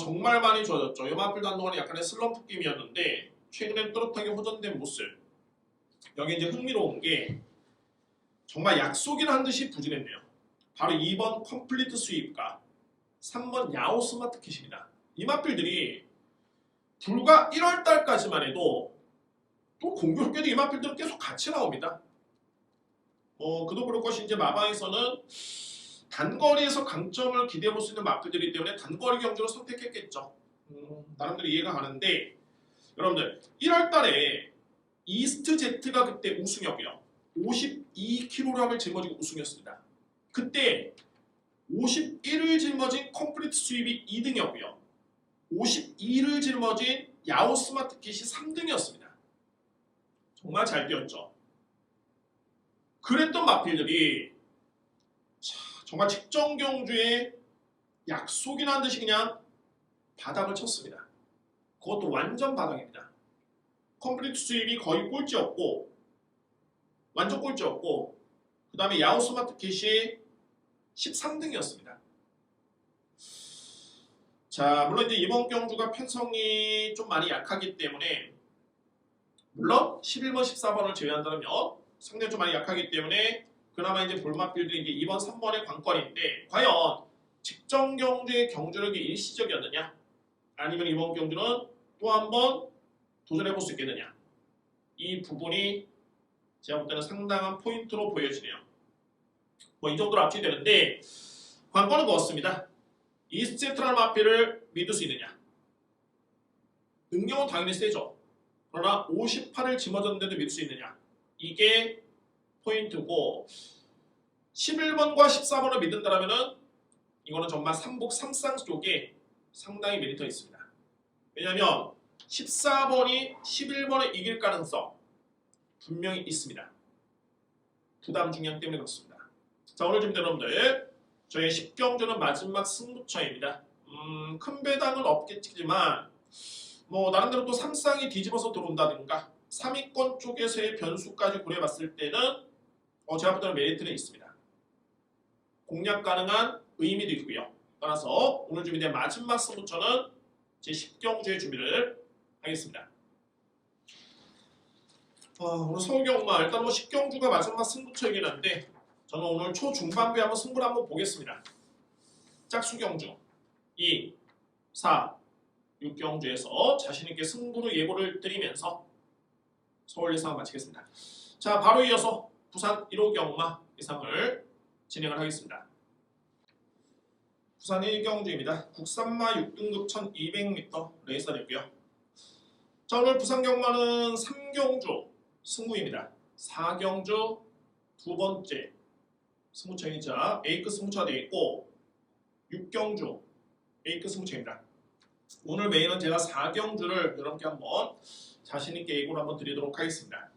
정말 많이 좋아졌죠. 요마필도 한동안 약간의 슬럼프 게임이었는데 최근엔 또렷하게 호전된 모습. 여기 이제 흥미로운 게 정말 약속이라 한 듯이 부진했네요. 바로 2번 컴플리트 스윕과 3번 야오 스마트 킷입니다. 이 마필들이 불과 1월달까지만 해도 또 공교롭게도 이 마필들은 계속 같이 나옵니다. 그도 그럴 것이 이제 마방에서는 단거리에서 강점을 기대해 볼 수 있는 마필들이기 때문에 단거리 경주를 선택했겠죠. 나름대로 이해가 가는데 여러분들 1월달에 이스트 제트가 그때 우승이었고요. 52kg을 짊어지고 우승이었습니다. 그때 51을 짊어진 컴플리트 스윕이 2등이었고요. 52를 짊어진 야오 스마트 킷이 3등이었습니다. 정말 잘 뛰었죠. 그랬던 마필들이 정말 직전 경주에 약속이나 한 듯이 그냥 바닥을 쳤습니다. 그것도 완전 바닥입니다. 컴플리트 스윕이 거의 꼴찌였고 완전 꼴찌였고 그 다음에 야오 스마트 킷이 13등이었습니다. 자, 물론 이제 이번 경주가 편성이 좀 많이 약하기 때문에 물론 11번, 14번을 제외한다면 상당히 좀 많이 약하기 때문에 그나마 이제 볼맛필들이 이제 2번, 3번의 관건인데 과연 직전 경주의 경주력이 일시적이었느냐 아니면 이번 경주는 또 한 번 도전해볼 수 있겠느냐 이 부분이 제가 볼 때는 상당한 포인트로 보여지네요. 뭐 이 정도로 압축이 되는데 관건은 그렇습니다. 이스트라는 마필을 믿을 수 있느냐 능력은 당연히 세죠. 그러나 58을 짊어졌는데도 믿을 수 있느냐 이게 포인트고 11번과 14번을 믿는다면 이거는 정말 삼복 삼상 쪽에 상당히 메리트가 있습니다. 왜냐하면 14번이 11번을 이길 가능성 분명히 있습니다. 부담 중량 때문에 그렇습니다. 자, 오늘 준비된 여러분들 저희 10경주는 마지막 승부처입니다. 큰 배당은 없겠지만 뭐 나름대로 또 3쌍이 뒤집어서 들어온다든가 3위권 쪽에서의 변수까지 고려해봤을 때는 제가 볼 때는 메리트는 있습니다. 공략 가능한 의미도 있고요. 따라서 오늘 준비된 마지막 승부처는 제 10경주의 준비를 하겠습니다. 오늘 서울경마 일단 뭐 10경주가 마지막 승부처이긴 한데 저는 오늘 초중반부에 한번 승부를 한번 보겠습니다. 짝수경주 2, 4, 6경주에서 자신있게 승부를 예고를 드리면서 서울 예상을 마치겠습니다. 자, 바로 이어서 부산 1호 경마 예상을 진행을 하겠습니다. 부산 1경주입니다. 국산마 6등급 1200m 레이서 되고요. 자, 오늘 부산 경마는 3경주 승부입니다. 4경주 두 번째 승부처이자 A급 승부처가 되어 있고 6경주 A급 승부처입니다. 오늘 메인은 제가 4경주를 여러분께 한번 자신있게 예고를 한번 드리도록 하겠습니다.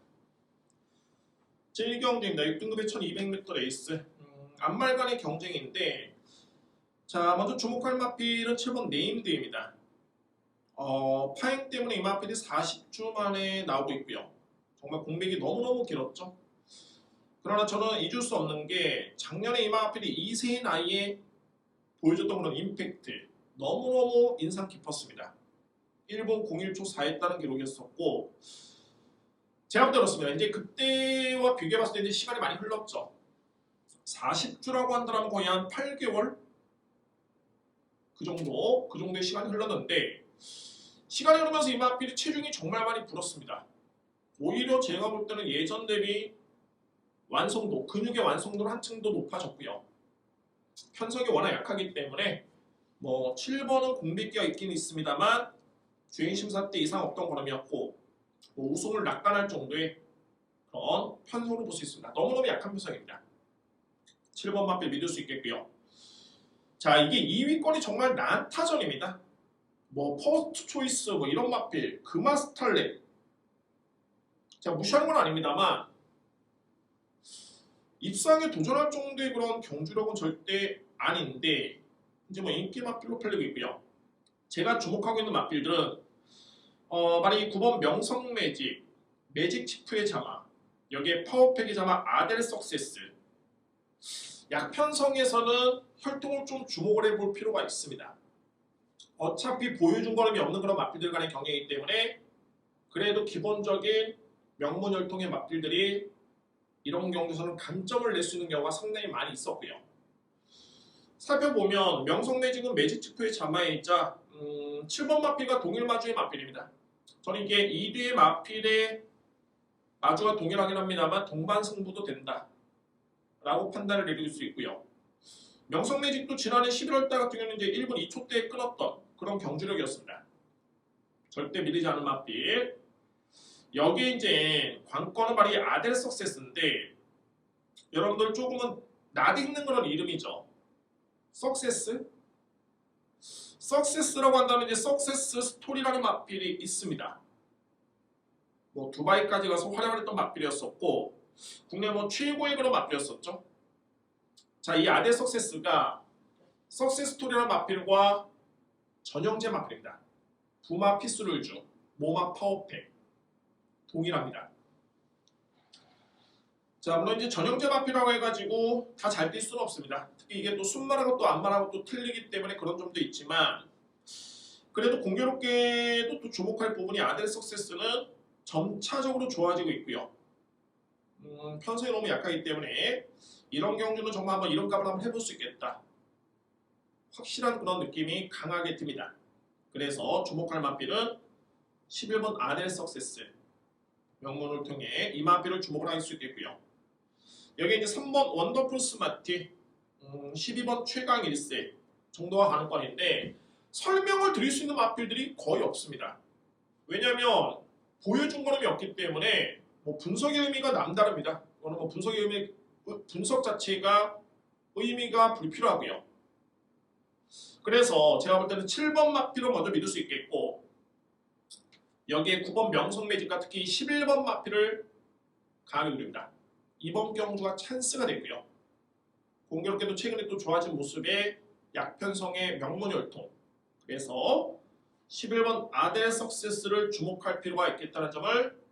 제1경주입니다. 6등급의 1200m 레이스 앞말간의 경쟁인데 자, 먼저 주목할 마필은 7번 네임드입니다. 파행 때문에 이 마필이 40주 만에 나오고 있고요. 정말 공백이 너무너무 길었죠. 그러나 저는 잊을 수 없는 게 작년에 이 마필이 2세의 나이에 보여줬던 그런 임팩트 너무너무 인상 깊었습니다. 1분 01초 4했다는 기록이었었고 제가 볼 때 그렇습니다. 이제 그때와 비교해봤을 때 이제 시간이 많이 흘렀죠. 40주라고 한다면 거의 한 8개월 그 정도의 시간이 흘렀는데 시간이 흐르면서 이 마필이 체중이 정말 많이 불었습니다. 오히려 제가 볼 때는 예전 대비 완성도, 근육의 완성도는 한층 더 높아졌고요. 편성이 워낙 약하기 때문에 뭐 7번은 공백기가 있긴 있습니다만 주행 심사 때 이상 없던 걸음이었고 뭐 우승을 낙관할 정도의 그런 편성으로 볼 수 있습니다. 너무너무 약한 편성입니다. 7번 마필 믿을 수 있겠고요. 자, 이게 2위권이 정말 난타전입니다. 뭐 퍼스트 초이스 뭐 이런 마필, 금화스탈렛 제가 무시하는 건 아닙니다만 입상에 도전할 정도의 그런 경주력은 절대 아닌데 이제 뭐 인기 마필로 팔리고 있고요. 제가 주목하고 있는 마필들은 만약에 9번 명성 매직 치프의 자마, 여기에 파워팩의 자마 아델 석세스. 약편성에서는 혈통을 좀 주목을 해볼 필요가 있습니다. 어차피 보여준 걸음이 없는 그런 마필들 간의 경쟁이기 때문에 그래도 기본적인 명문 혈통의 마필들이 이런 경주에서는 감점을 낼 수 있는 경우가 상당히 많이 있었고요. 살펴보면 명성 매직은 매직 치프의 자마이자 7번 마필과 동일 마주의 마필입니다. 저는 이게 2뒤의 마필의 마주가 동일하긴 합니다만 동반 승부도 된다 라고 판단을 내릴 수 있고요. 명성 매직도 지난해 11월달 같은 경우는 이제 1분 2초대에 끊었던 그런 경주력이었습니다. 절대 밀리지 않은 마필. 여기에 이제 관건은 바로 이 아델 석세스인데 여러분들 조금은 낯익는 그런 이름이죠. 석세스라고 한다면 이제 석세스 스토리라는 마필이 있습니다. 뭐 두바이까지 가서 활약을 했던 마필이었었고 국내 뭐 최고의 그런 마필이었었죠. 자, 이 아델 석세스가 석세스 스토리라는 마필과 전형제 마필입니다. 부마 피스룰주, 모마 파워팩 동일합니다. 자, 물론 이제 전형제 마필이라고 해가지고 다 잘 뛸 수는 없습니다. 특히 이게 또 순말하고 또 안말하고 또 틀리기 때문에 그런 점도 있지만 그래도 공교롭게도 또 주목할 부분이 아델 석세스는 점차적으로 좋아지고 있고요. 편성이 너무 약하기 때문에 이런 경주는 정말 한번 이름값을 한번 해볼 수 있겠다. 확실한 그런 느낌이 강하게 듭니다. 그래서 주목할 마필은 11번 아델 석세스 명문을 통해 이 마필을 주목을 할 수 있겠고요. 여기 이제 3번 원더풀 스마티 12번 최강 1세 정도가 가능권인데 설명을 드릴 수 있는 마필들이 거의 없습니다. 왜냐하면 보여준 거름이 없기 때문에 뭐 분석의 의미가 남다릅니다. 이거는 뭐 분석 자체가 의미가 불필요하고요. 그래서 제가 볼 때는 7번 마필을 먼저 믿을 수 있겠고 여기에 9번 명성매직과 특히 11번 마필을 강하게 누립니다. 이번 경주가 찬스가 되고요. 공교롭게도 최근에 또 좋아진 모습의 약편성의 명문혈통. 그래서 11번 아델 석세스를 주목할 필요가 있겠다는 점을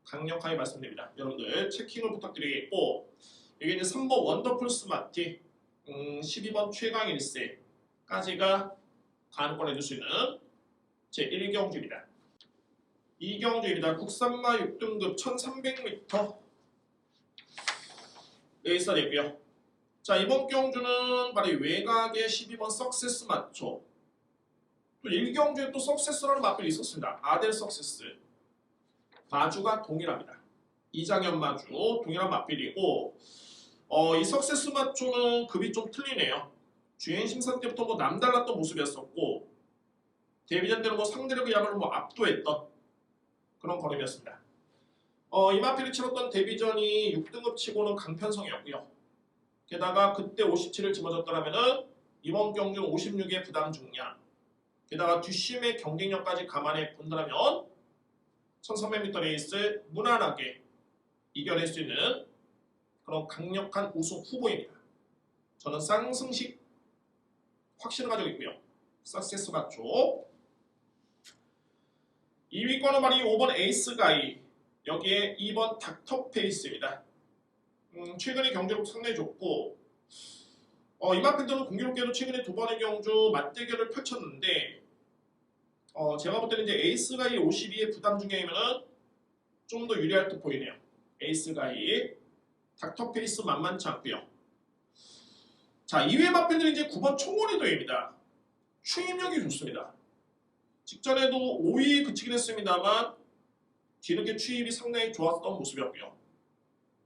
강력하게 말씀드립니다. 여러분들 체킹을 부탁드리겠고 여기 이제 3번 원더풀 스마티 12번 최강 1세까지가 가능권 해줄 수 있는 제1경주입니다. 2경주입니다. 국산마 6등급 1300m 레이스가 되고요. 자, 이번 경주는 바로 외곽의 12번 석세스 맞죠. 또 1경주에 또 석세스라는 마필이 있었습니다. 아델 석세스. 마주가 동일합니다. 이장현 마주 동일한 마필이고 이 석세스 마초는 급이 좀 틀리네요. 주행 심사 때부터 뭐 남달랐던 모습이었었고 데뷔전 때는 뭐 상대를 그야말로 뭐 압도했던 그런 걸음이었습니다. 이 마필이 치렀던 데뷔전이 6등급 치고는 강편성이었고요. 게다가 그때 57을 집어줬더라면은 이번 경주는 56의 부담 중량. 게다가 뒷심의 경쟁력까지 감안해 본다면 1300m 레이스 무난하게 이겨낼 수 있는 그런 강력한 우승 후보입니다. 저는 쌍승식 확신을 가지고 있고요. 석세스 맞죠. 2위권은 바로 5번 에이스가이 여기에 2번 닥터페이스입니다. 최근에 경기력 상당히 좋고 이 마필들은 공교롭게도 최근에 두 번의 경주 맞대결을 펼쳤는데 제가 볼 때는 이제 에이스가이 52의 부담 중량이면은 좀 더 유리할 듯 보이네요. 에이스가이 닥터페이스 만만치 않고요. 자, 2회 마필들은 이제 9번 총원이도입니다. 추임력이 좋습니다. 직전에도 5위 그치긴 했습니다만 뒤늦게 추임이 상당히 좋았던 모습이었고요.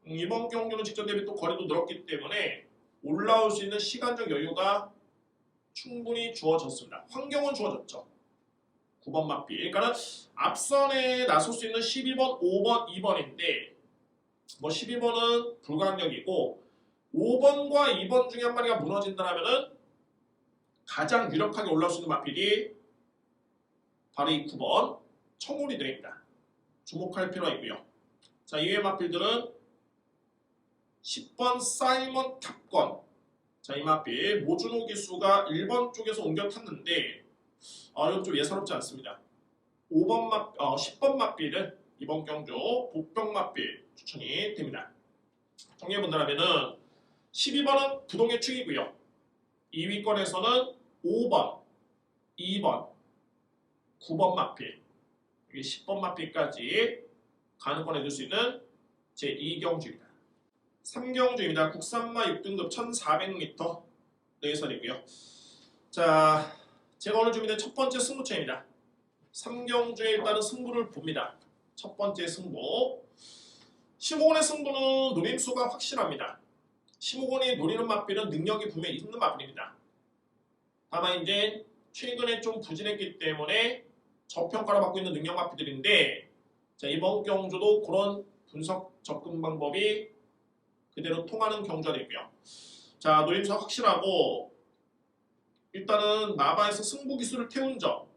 이번 경주는 직전 대비 또 거리도 늘었기 때문에 올라올 수 있는 시간적 여유가 충분히 주어졌습니다. 환경은 주어졌죠. 9번 마필. 그러니까 앞선에 나설 수 있는 12번, 5번, 2번인데 뭐 12번은 불가항력이고 5번과 2번 중에 한 마리가 무너진다면 가장 유력하게 올라올 수 있는 마필이 바로 이 9번 청오리들입니다. 주목할 필요가 있고요. 자, 이외의 마필들은 10번 사이먼 탑건. 자, 이 마필 모준호 기수가 1번 쪽에서 옮겨 탔는데 이건 좀 예사롭지 않습니다. 10번 마필은 이번 경주 복병 마필 추천이 됩니다. 정리해 본다면은 12번은 부동의 축이고요. 2위권에서는 5번, 2번, 9번 마필, 여기 10번 마필까지 가능권 해줄 수 있는 제2경주입니다. 3경주입니다. 국산마 6등급 1400m 레이설이고요. 자, 제가 오늘 준비된 첫 번째 승부처입니다. 3경주에 일단은 승부를 봅니다. 첫 번째 승부. 심호곤의 승부는 노림수가 확실합니다. 심호곤이 노리는 마필은 능력이 분명히 있는 마필입니다. 다만 이제 최근에 좀 부진했기 때문에 저평가를 받고 있는 능력 마필들인데 자, 이번 경주도 그런 분석 접근 방법이 그대로 통하는 경주가 되고요. 자, 노림수가 확실하고 일단은 마바에서 승부 기술을 태운 점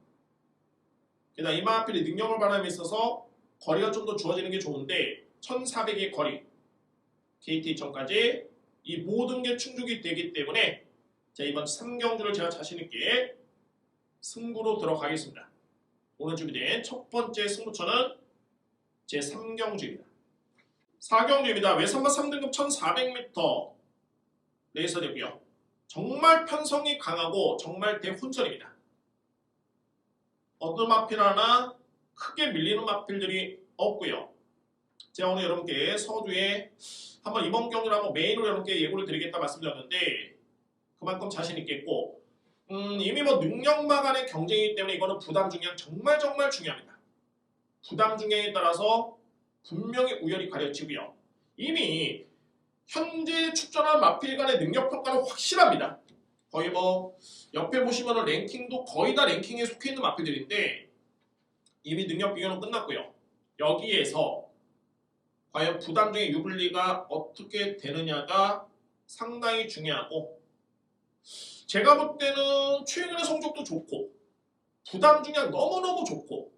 게다가 이 마필이 능력을 발휘함에 있어서 거리가 좀 더 주어지는 게 좋은데 1400의 거리 KT 2000까지 이 모든 게 충족이 되기 때문에 자, 이번 3경주를 제가 자신있게 승부로 들어가겠습니다. 오늘 준비된 첫 번째 승부처는 제3경주입니다. 4경주입니다. 외선마 3등급 1400m 레이서 되고요. 정말 편성이 강하고 정말 대훈전입니다. 어느 마필 하나 크게 밀리는 마필들이 없고요. 제가 오늘 여러분께 서두에 한번 이번 경기를 한번 메인으로 여러분께 예고를 드리겠다 말씀드렸는데 그만큼 자신 있겠고 이미 뭐 능력마 간의 경쟁이기 때문에 이거는 부담 중량 정말 중요합니다. 부담 중량에 따라서 분명히 우열이 가려지고요. 이미 현재 출전한 마필 간의 능력 평가는 확실합니다. 거의 뭐 옆에 보시면 랭킹도 거의 다 랭킹에 속해 있는 마필들인데 이미 능력 비교는 끝났고요. 여기에서 과연 부담 중의 유불리가 어떻게 되느냐가 상당히 중요하고 제가 볼 때는 최근의 성적도 좋고 부담 중량 너무너무 좋고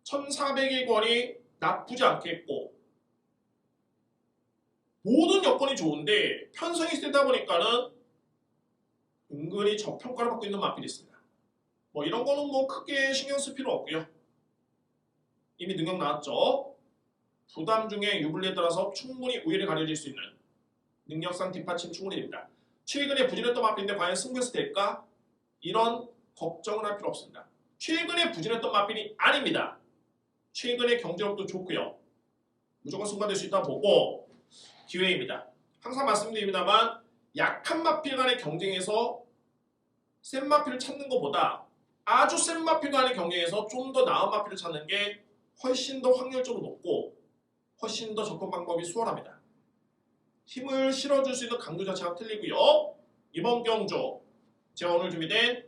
1400의 권이 나쁘지 않겠고 모든 여건이 좋은데 편성이 세다 보니까는 은근히 저평가를 받고 있는 마필이 있습니다. 뭐 이런 거는 뭐 크게 신경 쓸 필요 없고요. 이미 능력 나왔죠. 부담 중에 유불리에 따라서 충분히 우열이 가려질 수 있는 능력상 뒷받침 충분히 됩니다. 최근에 부진했던 마필인데 과연 승부에서 될까? 이런 걱정을 할 필요 없습니다. 최근에 부진했던 마필이 아닙니다. 최근에 경제력도 좋고요. 무조건 승부될 수 있다 보고 기회입니다. 항상 말씀드립니다만 약한 마필 간의 경쟁에서 센 마필을 찾는 것보다 아주 센 마필 간의 경쟁에서 좀 더 나은 마필을 찾는 게 훨씬 더 확률적으로 높고 훨씬 더 접근 방법이 수월합니다. 힘을 실어줄 수 있는 강도 자체가 틀리고요. 이번 경주 제가 오늘 준비된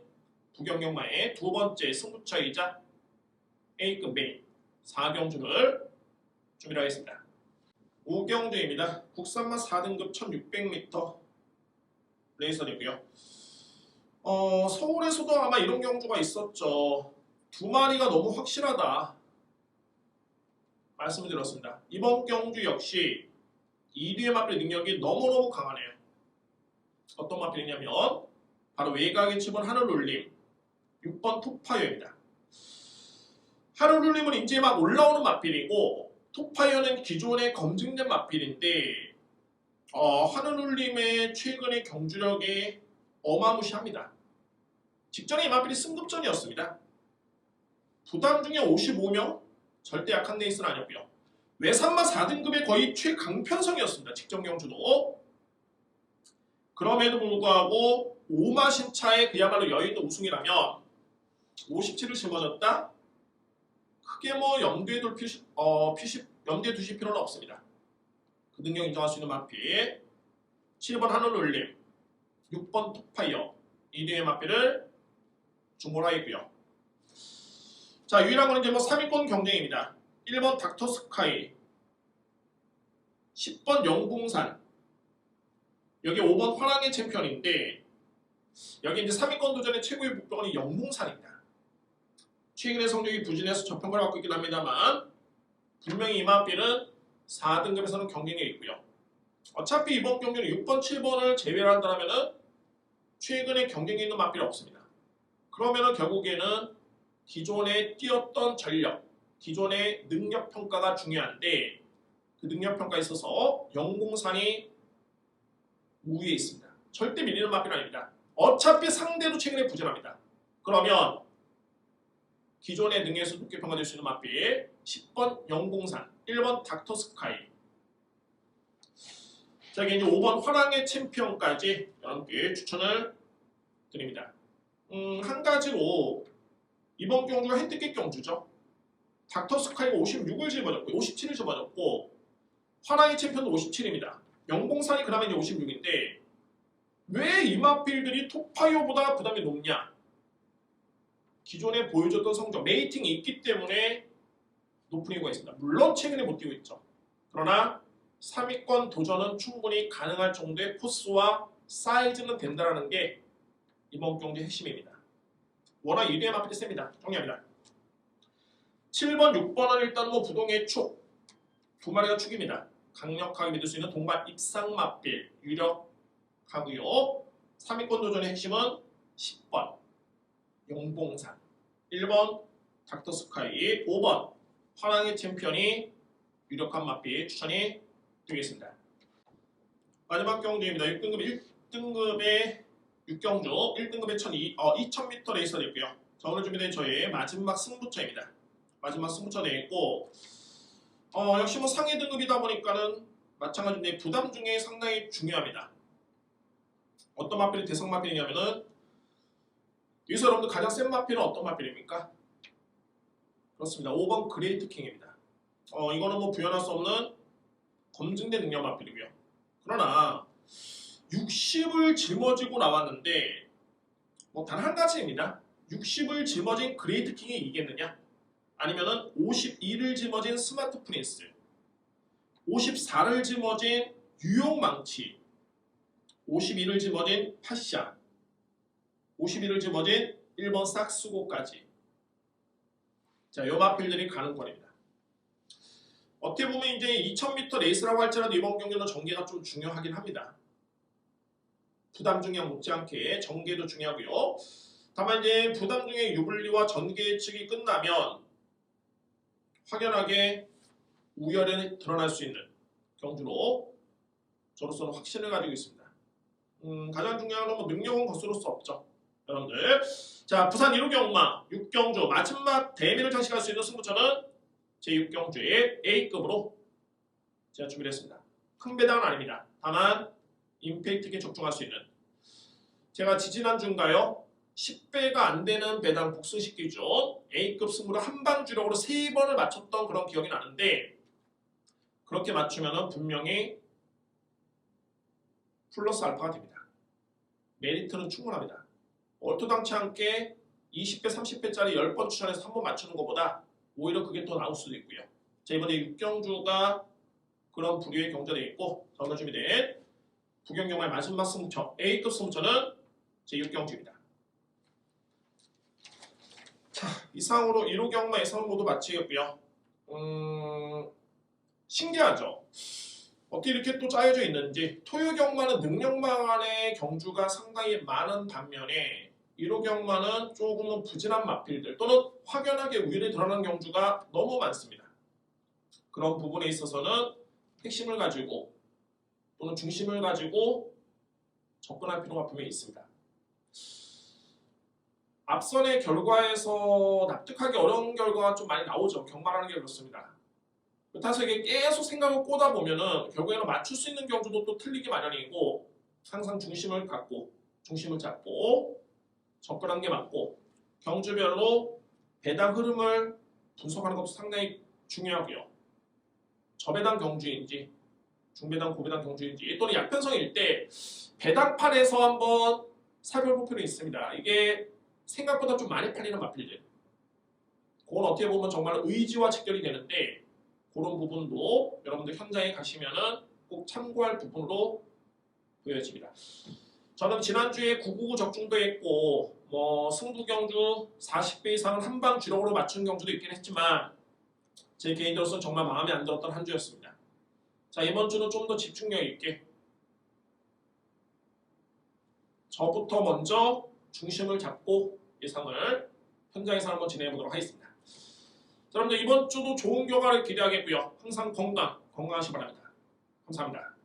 부경경마의 두 번째 승부처이자 A급 메인 4경주를 준비를 하겠습니다. 5경주입니다. 국산마 4등급 1600m 레이서이고요. 서울에서도 아마 이런 경주가 있었죠. 두 마리가 너무 확실하다 말씀을 드렸습니다. 이번 경주 역시 2뒤의 마필 능력이 너무너무 강하네요. 어떤 마필이냐면 바로 외곽의 7번 하늘울림 6번 톱파이어입니다. 하늘울림은 이제 막 올라오는 마필이고 톱파이어는 기존에 검증된 마필인데 하늘울림의 최근의 경주력이 어마무시합니다. 직전에 이 마필이 승급전이었습니다. 부담 중에 55명 절대 약한 레이스는 아니었고요. 외산마 4등급의 거의 최강편성이었습니다. 직전 경주도. 그럼에도 불구하고 5마 신차에 그야말로 여유있는 우승이라면 57을 짊어졌다? 크게 뭐 염두에 두실 필요는 없습니다. 그 능력 인정할 수 있는 마필 7번 하늘울림 6번 톱파이어 2등의 마필을 중몰하겠고요. 자, 유일한 건 이제 뭐 3위권 경쟁입니다. 1번 닥터스카이 10번 영궁산 여기 5번 화랑의 챔피언인데 여기 이제 3위권 도전의 최고의 목표는 영궁산입니다. 최근의 성적이 부진해서 저평가를 받고 있긴 합니다만 분명히 이 마필은 4등급에서는 경쟁력이 있고요. 어차피 이번 경기는 6번, 7번을 제외를 한다면 최근에 경쟁이 있는 마필이 없습니다. 그러면 결국에는 기존에 뛰었던 전력, 기존의 능력 평가가 중요한데 그 능력 평가에 있어서 영궁산이 우위에 있습니다. 절대 밀리는 마필 아닙니다. 어차피 상대도 최근에 부진합니다. 그러면 기존의 능력에서 높게 평가될 수 있는 마필 10번 영궁산, 1번 닥터스카이 자, 이제 5번 화랑의 챔피언까지 여러분께 추천을 드립니다. 한 가지로 이번 경주가 핸디캡 경주죠. 닥터스카이가 56을 짊어졌고 57을 짊어졌고 화랑의 챔피언도 57입니다. 영궁산이 그 다음에 이제 56인데 왜 이 마필들이 톱파이어보다 부담이 높냐? 기존에 보여줬던 성적, 레이팅이 있기 때문에 높은 이유가 있습니다. 물론 최근에 못 뛰고 있죠. 그러나 3위권 도전은 충분히 가능할 정도의 코스와 사이즈는 된다는 게 이번 경기의 핵심입니다. 워낙 1위의 마필이 셉니다. 정리합니다. 7번, 6번은 일단 뭐 부동의 축, 두 마리가 축입니다. 강력하게 믿을 수 있는 동반 입상 마필 유력하고요. 3위권 도전의 핵심은 10번 영봉산, 1번 닥터스카이, 5번 화랑의 챔피언이 유력한 마필 추천이 되겠습니다. 마지막 경주입니다. 6등급 1등급의 6경주 1등급의 2000m 레이서가 있고요. 자, 오늘 준비된 저희 마지막 승부처입니다. 마지막 승부처 되어 있고 역시 뭐 상위 등급이다 보니까는 마찬가지인데 부담 중에 상당히 중요합니다. 어떤 마필이 대성 마필이냐면은 여기서 여러분들 가장 센 마필은 어떤 마필입니까? 그렇습니다. 5번 그레이트 킹입니다. 이거는 뭐 부연할 수 없는 검증된 능력 마필이고요. 그러나 60을 짊어지고 나왔는데 뭐 단 한 가지입니다. 60을 짊어진 그레이트 킹이 이기겠느냐? 아니면은 52를 짊어진 스마트 프린스, 54를 짊어진 유용 망치, 52를 짊어진 파샤, 51을 짊어진 1번 싹스고까지. 자, 요 마필들이 가는 거리입니다. 어떻게 보면 이제 2000m 레이스라고 할지라도 이번 경기는 전개가 좀 중요하긴 합니다. 부담 중량 못지않게 전개도 중요하고요. 다만 이제 부담 중에 유불리와 전개 예측이 끝나면 확연하게 우열에 드러날 수 있는 경주로 저로서는 확신을 가지고 있습니다. 가장 중요한 건 뭐 능력은 거스를 수 없죠. 여러분들. 자, 부산 1호 경마 6경주 마지막 대미를 장식할 수 있는 승부처는 제6경주의 A급으로 제가 준비를 했습니다. 큰 배당은 아닙니다. 다만 임팩트 있게 적중할 수 있는, 제가 지지난주인가요? 10배가 안 되는 배당 복수식 기준 A급 승부를 한방 주력으로 3번을 맞췄던 그런 기억이 나는데, 그렇게 맞추면 분명히 플러스 알파가 됩니다. 메리트는 충분합니다. 얼토당치 않게 20배, 30배짜리 10번 추천해서 한 번 맞추는 것보다 오히려 그게 더 나올 수도 있고요. 자, 이번에 6경주가 그런 부류의 경주가 되어 있고, 저는 준비된 부경경마의 마지막 승부처 A급 승부처는 제6경주입니다. 자, 이상으로 1호 경마 예상을 모두 마치겠고요. 신기하죠? 어떻게 이렇게 또 짜여져 있는지. 토요 경마는 능력만의 경주가 상당히 많은 반면에 1호 경마는 조금은 부진한 마필들 또는 확연하게 우열이 드러나는 경주가 너무 많습니다. 그런 부분에 있어서는 핵심을 가지고 또는 중심을 가지고 접근할 필요가 분명히 있습니다. 앞선의 결과에서 납득하기 어려운 결과가 좀 많이 나오죠. 경마라는 게 그렇습니다. 그래서 이게 계속 생각을 꼬다 보면은 결국에는 맞출 수 있는 경주도 또 틀리기 마련이고, 항상 중심을 갖고 중심을 잡고 접근한 게 맞고, 경주별로 배당 흐름을 분석하는 것도 상당히 중요하고요. 저배당 경주인지 중배당 고배당 경주인지 또는 약편성일 때 배당판에서 한번 살펴볼 필요가 있습니다. 이게 생각보다 좀 많이 팔리는 마필들, 그건 어떻게 보면 정말 의지와 직결이 되는데, 그런 부분도 여러분들 현장에 가시면은 꼭 참고할 부분으로 보여집니다. 저는 지난주에 999 적중도 했고, 뭐 승부 경주 40배 이상은 한방 주력으로 맞춘 경주도 있긴 했지만, 제 개인으로서는 정말 마음에 안 들었던 한 주였습니다. 자, 이번 주는 좀 더 집중력 있게 저부터 먼저 중심을 잡고 예상을 현장에서 한번 진행해 보도록 하겠습니다. 자, 여러분들 이번 주도 좋은 결과를 기대하겠고요. 항상 건강하시기 바랍니다. 감사합니다.